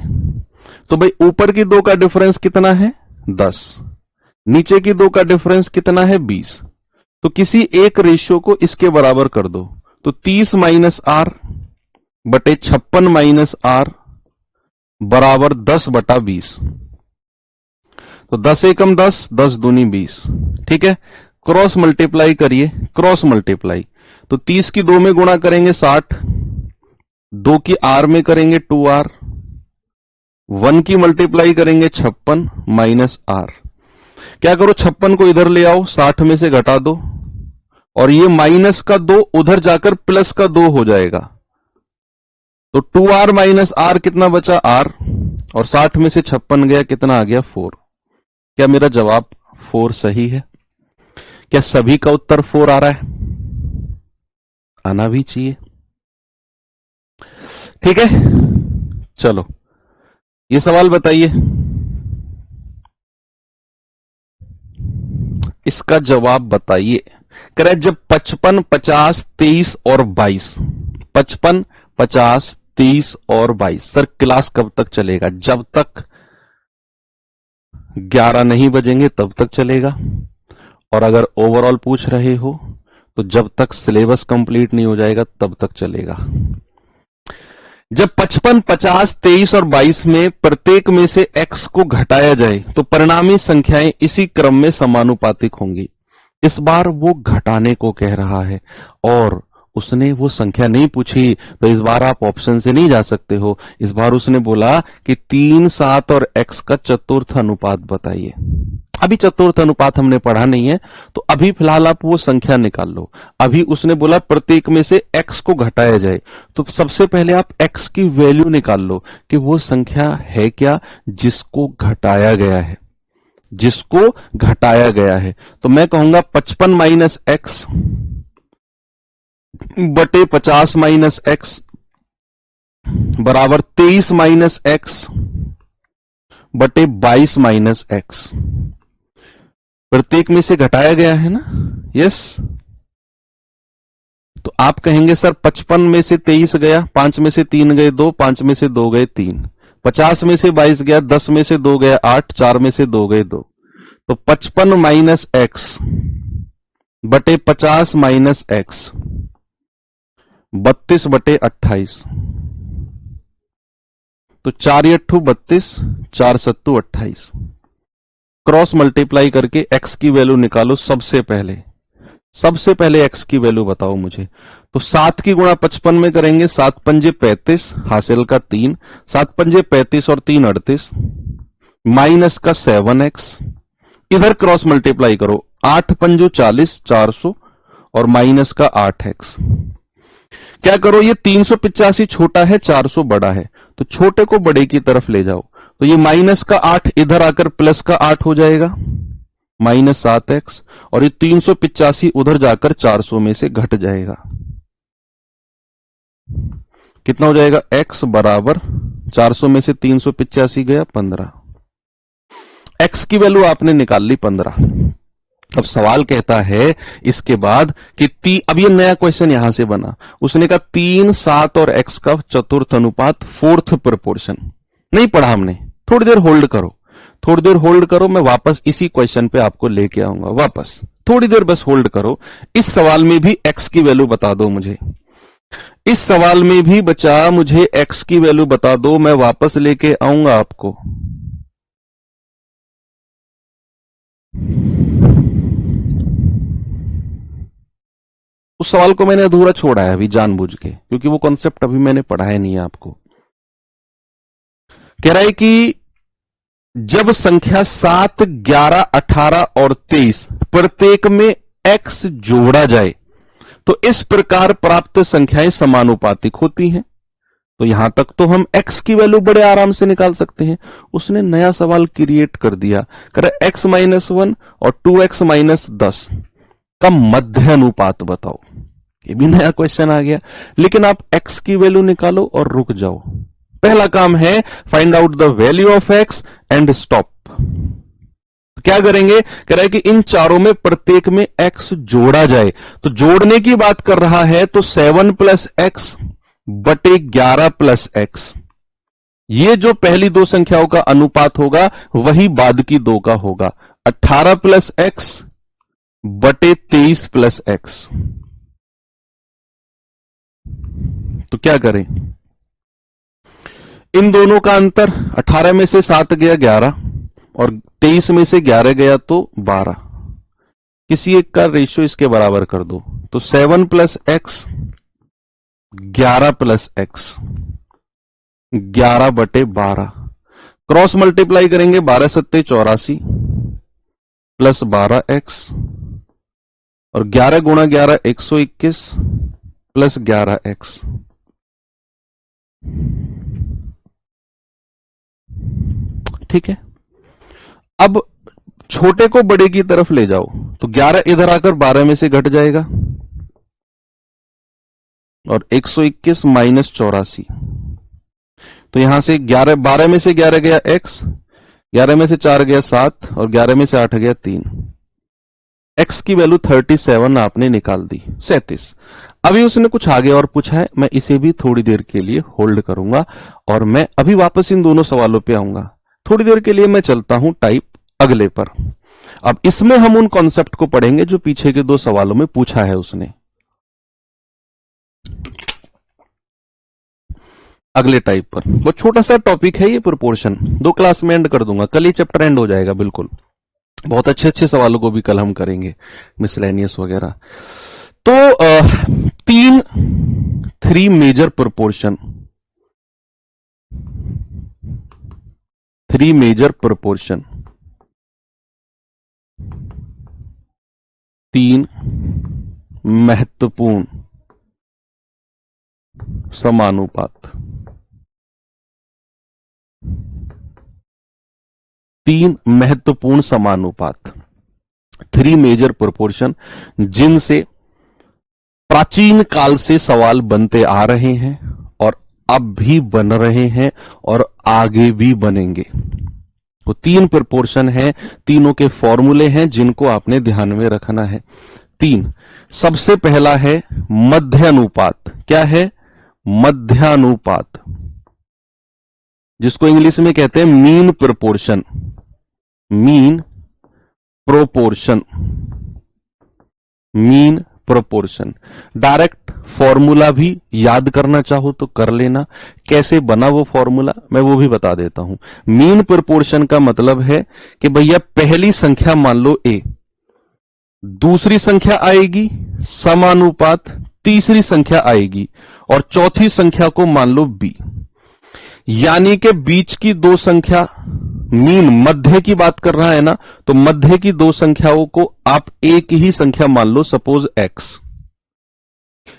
तो भाई ऊपर की दो का डिफरेंस कितना है, 10। नीचे की दो का डिफरेंस कितना है, 20। तो किसी एक रेशियो को इसके बराबर कर दो, तो 30 माइनस आर बटे 56 माइनस आर बराबर 10 बटा 20। तो 10 एकम 10, 10 दूनी 20। ठीक है, क्रॉस मल्टीप्लाई करिए, क्रॉस मल्टीप्लाई। तो 30 की 2 में गुणा करेंगे 60, 2 की आर में करेंगे 2r, 1 की मल्टीप्लाई करेंगे 56 माइनस आर। क्या करो, 56 को इधर ले आओ, 60 में से घटा दो, और ये माइनस का 2 उधर जाकर प्लस का 2 हो जाएगा। तो 2r माइनस आर कितना बचा, r, और 60 में से 56 गया, कितना आ गया, 4। क्या मेरा जवाब 4 सही है? क्या सभी का उत्तर 4 आ रहा है? आना भी चाहिए। ठीक है, चलो ये सवाल बताइए, इसका जवाब बताइए। कह रहा है जब 55, 50, 23 और 22, 55, 50, 23 और 22, सर क्लास कब तक चलेगा? जब तक 11 नहीं बजेंगे तब तक चलेगा। और अगर ओवरऑल पूछ रहे हो तो जब तक सिलेबस कंप्लीट नहीं हो जाएगा तब तक चलेगा। जब 55, 50, 23 और 22 में प्रत्येक में से x को घटाया जाए तो परिणामी संख्याएं इसी क्रम में समानुपातिक होंगी। इस बार वो घटाने को कह रहा है और उसने वो संख्या नहीं पूछी, तो इस बार आप ऑप्शन से नहीं जा सकते हो। इस बार उसने बोला कि 3, 7 और x का चतुर्थ अनुपात बताइए। अभी चतुर्थ अनुपात हमने पढ़ा नहीं है, तो अभी फिलहाल आप वो संख्या निकाल लो। अभी उसने बोला प्रत्येक में से x को घटाया जाए, तो सबसे पहले आप x की वैल्यू निकाल लो कि वो संख्या है क्या जिसको घटाया गया है, जिसको घटाया गया है। तो मैं कहूंगा 55 माइनस एक्स बटे 50 माइनस एक्स बराबर 23 माइनस एक्स बटे 22 माइनस एक्स। प्रत्येक में से घटाया गया है ना, यस। तो आप कहेंगे सर 55 में से 23 गया, 5 में से 3 गए 2, 5 में से 2 गए 3, 50 में से 22 गया, 10 में से 2 गया 8, 4 में से 2 गए 2। तो 55 माइनस एक्स बटे 50 माइनस एक्स 32 बटे 28। तो 4 अट्ठू 32, 4 सत्तू 28। क्रॉस मल्टीप्लाई करके एक्स की वैल्यू निकालो। सबसे पहले एक्स की वैल्यू बताओ मुझे। तो 7 की गुणा 55 में करेंगे, 7 पंजे 35, हासिल का 3, 7 पंजे 35 और 3 38, माइनस का 7x। इधर क्रॉस मल्टीप्लाई करो, 8 पंजो 40, 400 और माइनस का 8x। क्या करो, ये 385 छोटा है, 400 बड़ा है, तो छोटे को बड़े की तरफ ले जाओ। तो ये माइनस का 8 इधर आकर प्लस का 8 हो जाएगा, माइनस 7x। और ये 385 उधर जाकर 400 में से घट जाएगा। कितना हो जाएगा, x बराबर 400 में से 385 गया 15। x की वैल्यू आपने निकाल ली 15। अब सवाल कहता है इसके बाद कि अब ये नया क्वेश्चन यहां से बना। उसने कहा 3, 7 और x का चतुर्थ अनुपात, फोर्थ प्रोपोर्शन। नहीं पढ़ा हमने, थोड़ी देर होल्ड करो, मैं वापस इसी क्वेश्चन पे आपको लेके आऊंगा वापस। थोड़ी देर बस होल्ड करो। इस सवाल में भी x की वैल्यू बता दो मुझे। इस सवाल में भी बचा मुझे x की वैल्यू बता दो, मैं वापस लेके आऊंगा आपको। उस सवाल को मैंने अधूरा छोड़ा है अभी जानबूझ के, क्योंकि वो कॉन्सेप्ट अभी मैंने पढ़ाया नहीं है आपको। कह रहा है कि जब संख्या 7, 11, 18 और 23 प्रत्येक में x जोड़ा जाए तो इस प्रकार प्राप्त संख्याएं समानुपातिक होती हैं। तो यहां तक तो हम x की वैल्यू बड़े आराम से निकाल सकते हैं। उसने नया सवाल क्रिएट कर दिया, कह रहा x माइनस 1 और 2x माइनस 10 का मध्य अनुपात बताओ। ये भी नया क्वेश्चन आ गया। लेकिन आप x की वैल्यू निकालो और रुक जाओ। पहला काम है find out the value of x and stop. क्या करेंगे, कह रहा है कि इन चारों में प्रत्येक में x जोड़ा जाए। तो जोड़ने की बात कर रहा है, तो 7 प्लस एक्स बटे 11 प्लस एक्स, ये जो पहली दो संख्याओं का अनुपात होगा वही बाद की दो का होगा। 18 प्लस एक्स बटे 23 प्लस एक्स। तो क्या करें, इन दोनों का अंतर 18 में से 7 गया 11 और 23 में से 11 गया तो 12। किसी एक का रेशियो इसके बराबर कर दो। तो 7 प्लस एक्स 11 प्लस एक्स 11 बटे 12। क्रॉस मल्टीप्लाई करेंगे, 12 सत्ते 84 प्लस 12 एक्स और 11 गुणा 11 121 प्लस 11 एक्स। ठीक है। अब छोटे को बड़े की तरफ ले जाओ, तो 11 इधर आकर 12 में से घट जाएगा और 121 माइनस 84। तो यहां से 12 में से 11 गया x, 11 में से 4 गया 7 और 11 में से 8 गया 3। x की वैल्यू 37 आपने निकाल दी, 37। अभी उसने कुछ आगे और पूछा है, मैं इसे भी थोड़ी देर के लिए होल्ड करूंगा और मैं अभी वापस इन दोनों सवालों पे आऊंगा। थोड़ी देर के लिए मैं चलता हूं टाइप अगले पर। अब इसमें हम उन कॉन्सेप्ट को पढ़ेंगे जो पीछे के दो सवालों में पूछा है उसने। अगले टाइप पर वो छोटा सा टॉपिक है ये प्रोपोर्शन, 2 क्लास में एंड कर दूंगा, कल ही चैप्टर एंड हो जाएगा। बिल्कुल बहुत अच्छे अच्छे सवालों को भी कल हम करेंगे, मिसलेनियस वगैरह। तो 3 मेजर प्रोपोर्शन, 3 मेजर प्रोपोर्शन, 3 महत्वपूर्ण समानुपात, 3 महत्वपूर्ण समानुपात, 3 मेजर प्रोपोर्शन, जिनसे प्राचीन काल से सवाल बनते आ रहे हैं और अब भी बन रहे हैं और आगे भी बनेंगे। तो 3 प्रोपोर्शन हैं, तीनों के फॉर्मूले हैं जिनको आपने ध्यान में रखना है। 3, सबसे पहला है मध्यानुपात। क्या है? मध्यानुपात, जिसको इंग्लिश में कहते हैं mean proportion. Mean proportion, mean proportion. Direct formula भी याद करना चाहो तो कर लेना। कैसे बना वो फॉर्मूला मैं वो भी बता देता हूं। मीन प्रोपोर्शन का मतलब है कि भैया पहली संख्या मान लो a, दूसरी संख्या आएगी समानुपात, तीसरी संख्या आएगी और चौथी संख्या को मान लो b। यानी कि बीच की दो संख्या, मीन मध्य की बात कर रहा है ना, तो मध्य की दो संख्याओं को आप एक ही संख्या मान लो, सपोज x,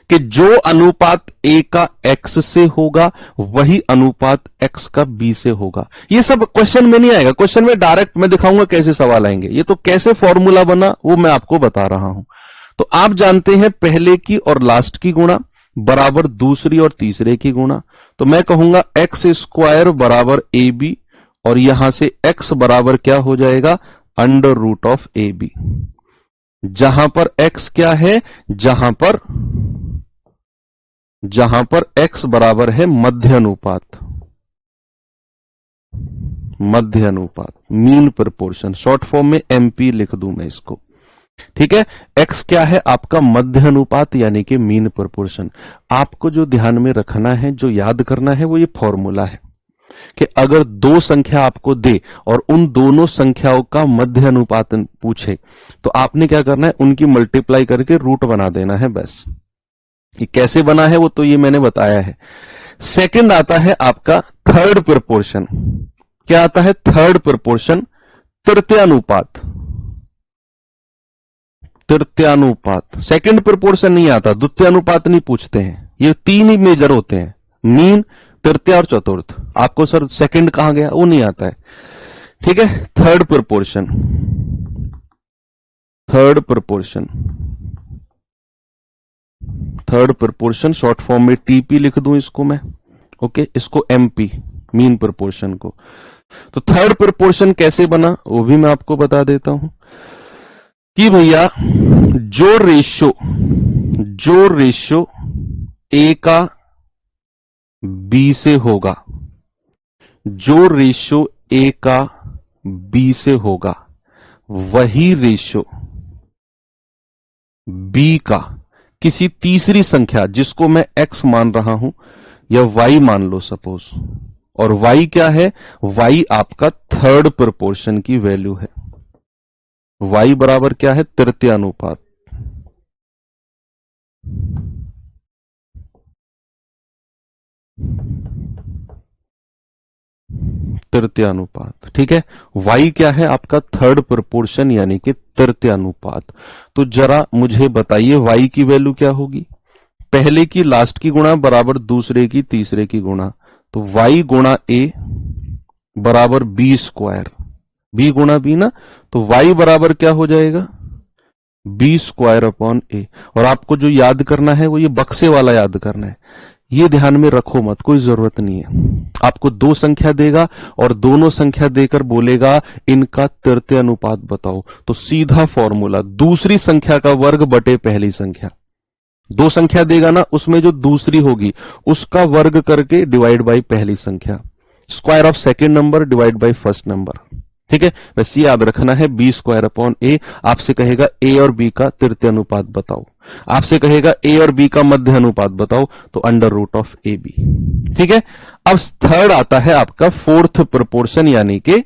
कि जो अनुपात a का x से होगा वही अनुपात x का b से होगा। ये सब क्वेश्चन में नहीं आएगा, क्वेश्चन में डायरेक्ट मैं दिखाऊंगा कैसे सवाल आएंगे। ये तो कैसे फॉर्मूला बना वो मैं आपको बता रहा हूं। तो आप जानते हैं पहले की और लास्ट की गुणा बराबर दूसरी और तीसरे की गुणा। तो मैं कहूंगा एक्स स्क्वायर बराबर ए बी, और यहां से x बराबर क्या हो जाएगा? Under root of A B. जहां पर x क्या है? जहां पर x बराबर है मध्य अनुपात। मध्य अनुपात, मीन प्रोपोर्शन, शॉर्ट फॉर्म में MP लिख दूं मैं इसको। ठीक है, x क्या है? आपका मध्य अनुपात यानी कि मीन प्रोपोर्शन। आपको जो ध्यान में रखना है, जो याद करना है, वो ये फॉर्मूला है कि अगर दो संख्या आपको दे और उन दोनों संख्याओं का मध्य अनुपात पूछे तो आपने क्या करना है? उनकी मल्टीप्लाई करके रूट बना देना है, बस। ये कैसे बना है वो तो ये मैंने बताया है। सेकंड आता है आपका थर्ड प्रोपोर्शन। क्या आता है? थर्ड प्रोपोर्शन, तृतीयानुपात। तृतीयानुपात, सेकंड प्रोपोर्शन नहीं आता, द्वितीयानुपात नहीं पूछते हैं। ये तीन ही मेजर होते हैं, मीन, तृतीय और चतुर्थ। आपको सर सेकंड कहां गया? वो नहीं आता है। ठीक है, third proportion. Third proportion, third proportion short form में टीपी लिख दूं इसको मैं। ओके, इसको एमपी, मीन प्रोपोर्शन को। तो थर्ड प्रोपोर्शन कैसे बना वो भी मैं आपको बता देता हूं कि भैया जो रेशियो ए का बी से होगा, जो रेशियो ए का बी से होगा, वही रेशियो बी का किसी तीसरी संख्या, जिसको मैं x मान रहा हूं या y मान लो सपोज, और y क्या है? y आपका थर्ड प्रोपोर्शन की वैल्यू है। y बराबर क्या है? तृतीयानुपात। तृतीयानुपात, ठीक है। y क्या है? आपका थर्ड प्रोपोर्शन यानी कि तृतीयानुपात। तो जरा मुझे बताइए y की वैल्यू क्या होगी? पहले की लास्ट की गुणा बराबर दूसरे की तीसरे की गुणा। तो y गुणा a बराबर b स्क्वायर, b गुणा b ना, तो y बराबर क्या हो जाएगा? b square upon a। और आपको जो याद करना है वो ये बक्से वाला याद करना है। ये ध्यान में रखो मत, कोई जरूरत नहीं है। आपको दो संख्या देगा और दोनों संख्या देकर बोलेगा इनका तृतीय अनुपात बताओ, तो सीधा फॉर्मूला, दूसरी संख्या का वर्ग बटे पहली संख्या। दो संख्या देगा ना, उसमें जो दूसरी होगी उसका वर्ग करके डिवाइड बाई पहली संख्या, square of second number divide by first number. ठीक है, वैसे याद रखना है b स्क्वायर अपॉन a। आपसे कहेगा a और b का तृतीय अनुपात बताओ, आपसे कहेगा a और b का मध्य अनुपात बताओ, तो under root of A B. ठीक है, अब थर्ड आता है आपका फोर्थ प्रोपोर्शन यानी कि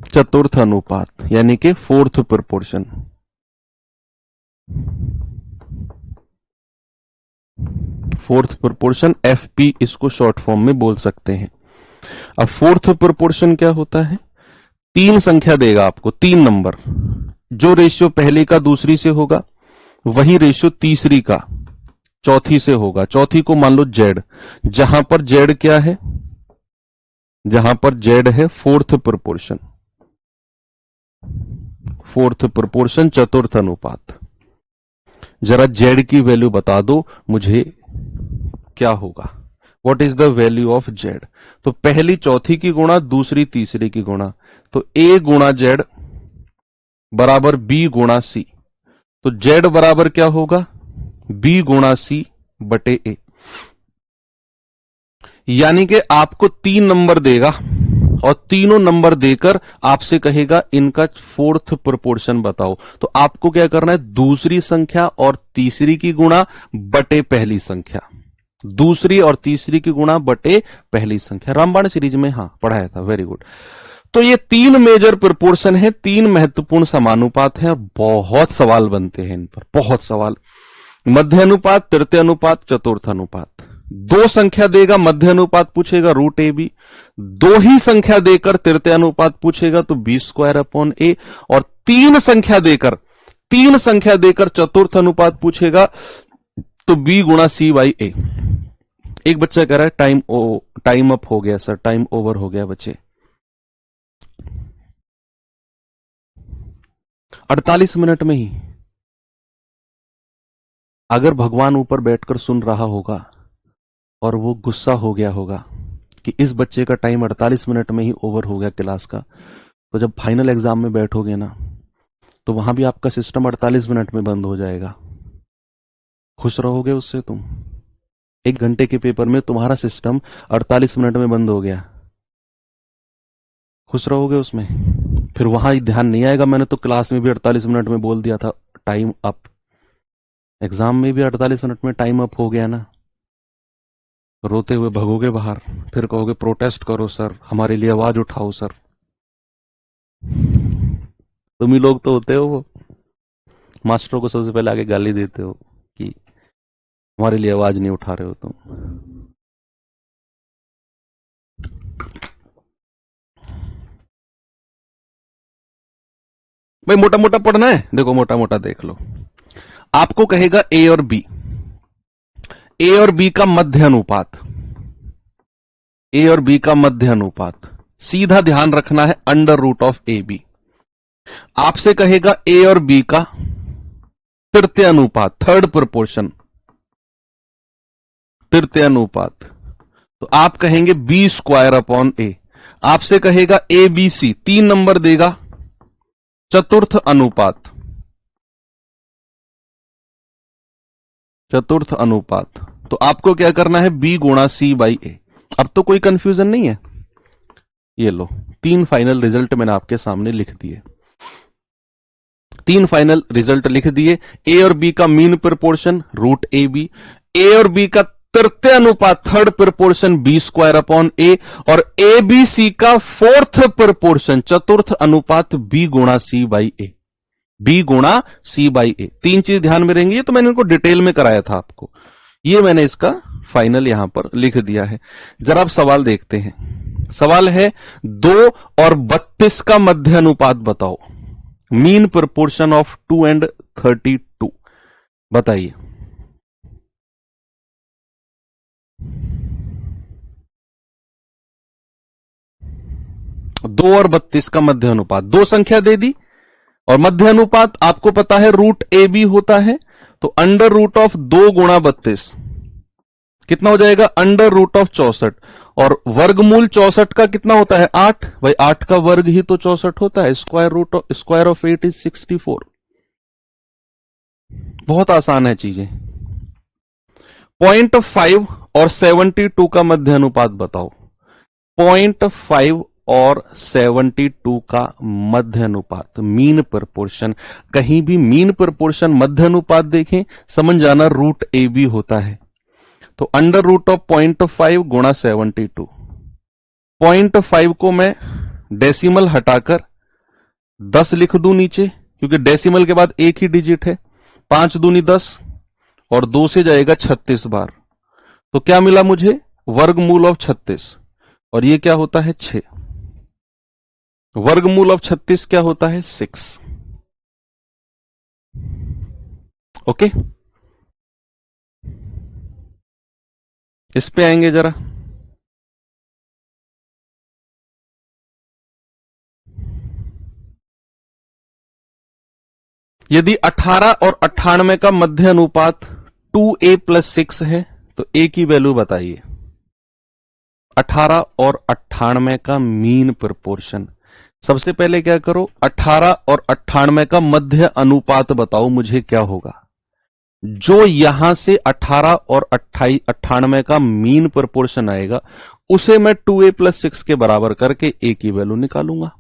चतुर्थ अनुपात, यानी कि fourth proportion. Fourth proportion FP इसको शॉर्ट फॉर्म में बोल सकते हैं। अब फोर्थ प्रोपोर्शन क्या होता है? तीन संख्या देगा आपको, तीन नंबर, जो रेशियो पहले का दूसरी से होगा वही रेशियो तीसरी का चौथी से होगा। चौथी को मान लो जेड, जहां पर जेड क्या है? जहां पर जेड है फोर्थ प्रोपोर्शन। फोर्थ प्रोपोर्शन चतुर्थ अनुपात। जरा जेड की वैल्यू बता दो मुझे क्या होगा। What is the value of Z? तो पहली चौथी की गुणा, दूसरी तीसरी की गुणा, तो ए गुणा जेड बराबर बी गुणा सी। तो जेड बराबर क्या होगा? बी गुणा सी बटे ए। यानी कि आपको 3 नंबर देगा और तीनों नंबर देकर आपसे कहेगा इनका फोर्थ प्रोपोर्शन बताओ। तो आपको क्या करना है? दूसरी संख्या और तीसरी की गुणा बटे पहली संख्या, दूसरी और तीसरी की गुणा बटे पहली संख्या। रामबाण सीरीज में हाँ पढ़ाया था, वेरी गुड। तो ये 3 मेजर प्रोपोर्शन है, 3 महत्वपूर्ण समानुपात है और बहुत सवाल बनते हैं इन पर, बहुत सवाल। मध्य अनुपात, तृतीय अनुपात, चतुर्थ अनुपात। 2 संख्या देगा, मध्य अनुपात पूछेगा रूट ए बी। 2 ही संख्या देकर तृतीय अनुपात पूछेगा तो बी स्क्वायर अपॉन ए। और 3 संख्या देकर चतुर्थ अनुपात पूछेगा तो बी गुणा सी बाई ए। एक बच्चा कह रहा है टाइम अप हो गया सर, टाइम ओवर हो गया बच्चे। 48 मिनट में ही अगर भगवान ऊपर बैठकर सुन रहा होगा और वो गुस्सा हो गया होगा कि इस बच्चे का टाइम 48 मिनट में ही ओवर हो गया क्लास का, तो जब फाइनल एग्जाम में बैठोगे ना तो वहां भी आपका सिस्टम 48 मिनट में बंद हो जाएगा। खुश रहोगे उससे तुम? 1 घंटे के पेपर में तुम्हारा सिस्टम 48 मिनट में बंद हो गया, खुश रहोगे उसमें? फिर वहां ध्यान नहीं आएगा मैंने तो क्लास में भी 48 मिनट में बोल दिया था टाइम अप, एग्जाम में भी 48 मिनट में टाइम अप हो गया ना। रोते हुए भगोगे बाहर, फिर कहोगे प्रोटेस्ट करो सर, हमारे लिए आवाज उठाओ सर। तुम ही लोग तो होते हो वो, मास्टरों को सबसे पहले आगे गाली देते हो कि हमारे लिए आवाज नहीं उठा रहे हो तुम। भाई मोटा मोटा पढ़ना है, देखो मोटा मोटा देख लो। आपको कहेगा ए और बी, ए और बी का मध्य अनुपात, ए और बी का मध्य अनुपात सीधा ध्यान रखना है under root of A B. आपसे कहेगा ए और बी का तृतीय अनुपात, थर्ड प्रोपोर्शन, तृतीय अनुपात, तो आप कहेंगे बी स्क्वायर अपॉन ए। आपसे कहेगा ए बी सी, 3 नंबर देगा, चतुर्थ अनुपात, चतुर्थ अनुपात, तो आपको क्या करना है? बी गुणा सी बाई ए। अब तो कोई कंफ्यूजन नहीं है। ये लो 3 फाइनल रिजल्ट मैंने आपके सामने लिख दिए, 3 फाइनल रिजल्ट लिख दिए। ए और बी का mean proportion root a b, a और बी का तृतीय अनुपात third proportion b square upon a, और ए बी सी का फोर्थ प्रोपोर्शन चतुर्थ अनुपात बी गुणा सी बाई ए, बी गुणा सी बाई ए। 3 चीज ध्यान में रहेंगी, ये तो मैंने इनको डिटेल में कराया था आपको, ये मैंने इसका फाइनल यहां पर लिख दिया है। जरा आप सवाल देखते हैं। सवाल है 2 और 32 का मध्य अनुपात बताओ, मीन प्रोपोर्शन ऑफ 2 एंड 32, बताइए। 2 और 32 का मध्य अनुपात, 2 संख्या दे दी और मध्य अनुपात आपको पता है रूट ए बी होता है, तो अंडर रूट ऑफ 2 गुणा 32 कितना हो जाएगा? अंडर रूट ऑफ 64, और वर्गमूल 64 का कितना होता है? 8। भाई 8 का वर्ग ही तो 64 होता है। Square of 8 is 64। बहुत आसान है चीजें। 0.5 और 72 का मध्य अनुपात बताओ, 0.5 और 72 का मध्य अनुपात, मीन प्रोपोर्शन। कहीं भी मीन प्रोपोर्शन मध्य अनुपात देखें समझ जाना रूट ए बी होता है। तो अंडर रूट ऑफ 0.5 गुणा 72, 0.5 को मैं डेसिमल हटाकर 10 लिख दूं नीचे, क्योंकि डेसिमल के बाद एक ही डिजिट है। 5 दूनी 10 और 2 से जाएगा 36 बार, तो क्या मिला मुझे? वर्गमूल ऑफ 36, और ये क्या होता है? 6। वर्गमूल ऑफ 36 क्या होता है? 6। ओके, इस पे आएंगे जरा। यदि 18 और 98 का मध्य अनुपात 2a+6 है तो a की वैल्यू बताइए। 18 और 98 का मीन प्रोपोर्शन। सबसे पहले क्या करो, 18 और 98 का मध्य अनुपात बताओ मुझे क्या होगा। जो यहां से 18 और 98 का मीन प्रोपोर्शन आएगा उसे मैं 2a+6 के बराबर करके a की वैल्यू निकालूंगा।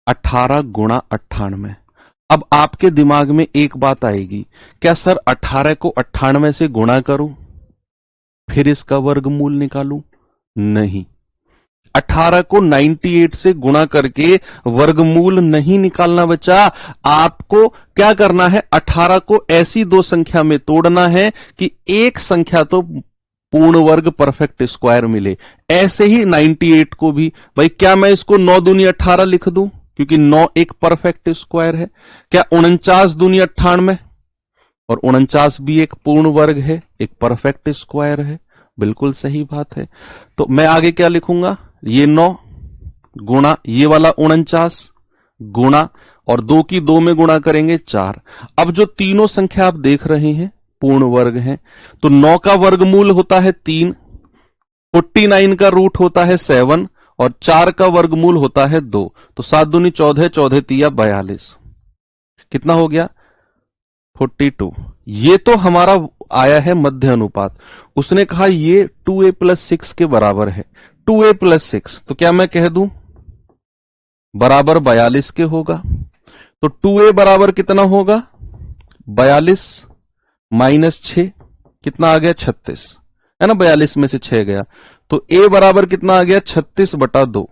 अठारह गुणा 98। अब आपके दिमाग में एक बात आएगी, क्या सर 18 को 98 से गुणा करूं फिर इसका वर्गमूल निकालूं? नहीं, 18 को 98 से गुणा करके वर्गमूल नहीं निकालना बच्चा। आपको क्या करना है, 18 को ऐसी दो संख्या में तोड़ना है कि एक संख्या तो पूर्ण वर्ग परफेक्ट स्क्वायर मिले। ऐसे ही 98 को भी, भाई क्या मैं इसको 9 दूनी 18 लिख दूं क्योंकि 9 एक परफेक्ट स्क्वायर है। क्या 49 दूनी 98 और 49 भी एक पूर्ण वर्ग है, एक परफेक्ट स्क्वायर है। बिल्कुल सही बात है। तो मैं आगे क्या लिखूंगा, ये 9 गुणा ये वाला 49 गुणा और 2 की 2 में गुणा करेंगे 4। अब जो तीनों संख्या आप देख रहे हैं पूर्ण वर्ग हैं, तो 9 का वर्गमूल होता है 3, 49 का रूट होता है 7 और 4 का वर्गमूल होता है 2। तो 7 दूनी 14, 14 तिया 42। कितना हो गया, 42। ये तो हमारा आया है मध्य अनुपात। उसने कहा ये 2a+6 के बराबर है। 2a+6 तो क्या मैं कह दूं बराबर 42 के होगा। तो 2a बराबर कितना होगा, 42 माइनस 6 कितना आ गया, 36 है ना। 42 में से 6 गया तो a बराबर कितना आ गया, 36/2।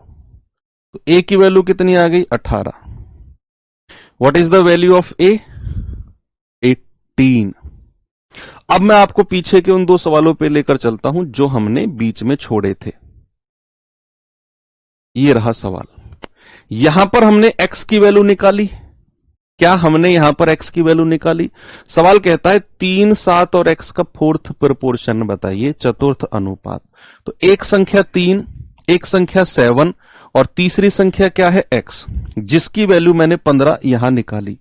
तो a की वैल्यू कितनी आ गई, 18। What is the value of a, 18। अब मैं आपको पीछे के उन दो सवालों पे लेकर चलता हूं जो हमने बीच में छोड़े थे। ये रहा सवाल। यहां पर हमने x की वैल्यू निकाली। क्या हमने यहां पर x की वैल्यू निकाली? सवाल कहता है 3, 7 और x का फोर्थ प्रोपोर्शन बताइए, चतुर्थ अनुपात। तो एक संख्या 3, एक संख्या 7 और तीसरी संख्या क्या है, x, जिसकी वैल्यू मैंने 15 यहां निकाली।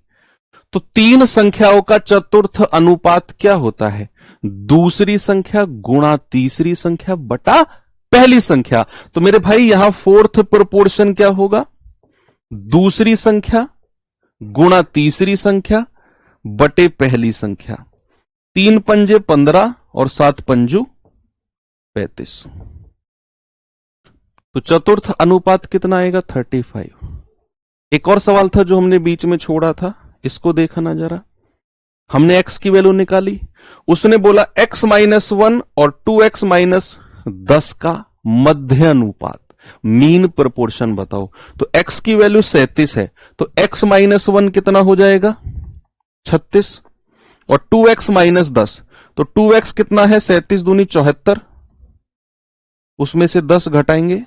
तो तीन संख्याओं का चतुर्थ अनुपात क्या होता है, दूसरी संख्या गुणा तीसरी संख्या बटा पहली संख्या। तो मेरे भाई यहां फोर्थ प्रोपोर्शन क्या होगा, दूसरी संख्या गुणा तीसरी संख्या बटे पहली संख्या। 3 पंजे 15 और 7 पंजू 35। तो चतुर्थ अनुपात कितना आएगा, 35। एक और सवाल था जो हमने बीच में छोड़ा था, इसको देखना जरा। हमने x की वैल्यू निकाली, उसने बोला x -1 और 2x -10 का मध्य अनुपात, मीन प्रोपोर्शन बताओ। तो x की वैल्यू 37 है, तो x -1 कितना हो जाएगा, 36 और 2x -10, तो 2x कितना है, 37 दूनी 74, उसमें से 10 घटाएंगे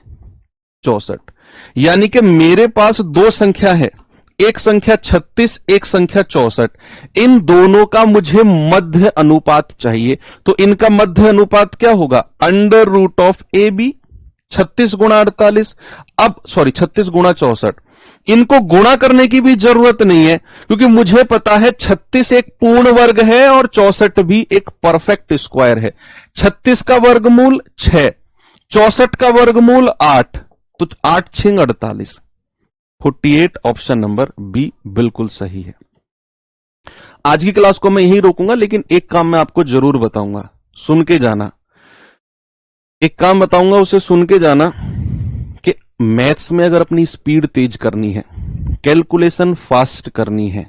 64। यानी कि मेरे पास दो संख्या है, एक संख्या 36, एक संख्या 64। इन दोनों का मुझे मध्य अनुपात चाहिए। तो इनका मध्य अनुपात क्या होगा, under root of A B, 36 गुणा 48, अब सॉरी 36 गुणा 64। इनको गुणा करने की भी जरूरत नहीं है क्योंकि मुझे पता है 36 एक पूर्ण वर्ग है और 64 भी एक परफेक्ट स्क्वायर है। 36 का वर्गमूल 6, 64 का वर्गमूल 8, तो 8 6 48। 48 ऑप्शन नंबर बी बिल्कुल सही है। आज की क्लास को मैं यहीं रोकूंगा, लेकिन एक काम मैं आपको जरूर बताऊंगा, सुन के जाना। एक काम बताऊंगा, उसे सुन के जाना कि मैथ्स में अगर अपनी स्पीड तेज करनी है, कैलकुलेशन फास्ट करनी है,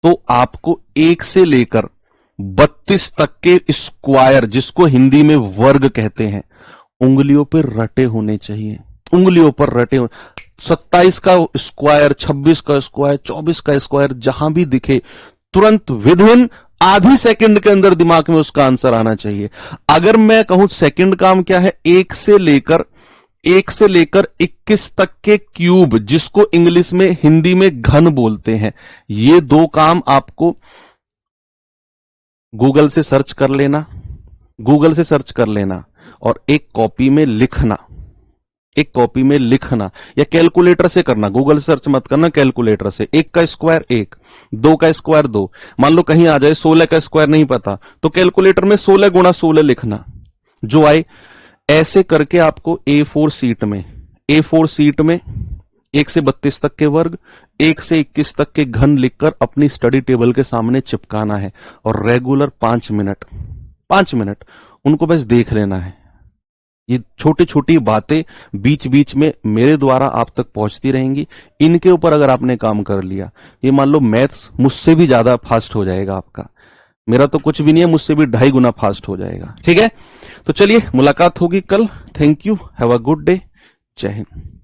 तो आपको 1 से लेकर 32 तक के स्क्वायर, जिसको हिंदी में वर्ग कहते हैं, उंगलियों पर रटे होने चाहिए। उंगलियों पर रटे हो, 27 का स्क्वायर, 26 का स्क्वायर, 24 का स्क्वायर जहां भी दिखे तुरंत विदिन आधी सेकंड के अंदर दिमाग में उसका आंसर आना चाहिए। अगर मैं कहूं सेकंड काम क्या है, 1 से लेकर 21 तक के क्यूब, जिसको इंग्लिश में हिंदी में घन बोलते हैं, ये दो काम आपको गूगल से सर्च कर लेना, गूगल से सर्च कर लेना और एक कॉपी में लिखना, एक कॉपी में लिखना, या कैलकुलेटर से करना, गूगल सर्च मत करना, कैलकुलेटर से। 1 का स्क्वायर 1, 2 का स्क्वायर 2, मान लो कहीं आ जाए 16 का स्क्वायर नहीं पता तो कैलकुलेटर में 16 गुणा 16 लिखना, जो आए। ऐसे करके आपको A4 सीट में, A4 सीट में 1 से 32 तक के वर्ग, 1 से 21 तक के घन लिखकर अपनी स्टडी टेबल के सामने चिपकाना है, और रेगुलर 5 मिनट, 5 मिनट उनको बस देख लेना है। ये छोटी छोटी बातें बीच बीच में मेरे द्वारा आप तक पहुंचती रहेंगी। इनके ऊपर अगर आपने काम कर लिया, ये मान लो मैथ्स मुझसे भी ज्यादा फास्ट हो जाएगा आपका। मेरा तो कुछ भी नहीं है, मुझसे भी 2.5 गुना फास्ट हो जाएगा। ठीक है, तो चलिए मुलाकात होगी कल। Thank you, have a good day, जय हिंद।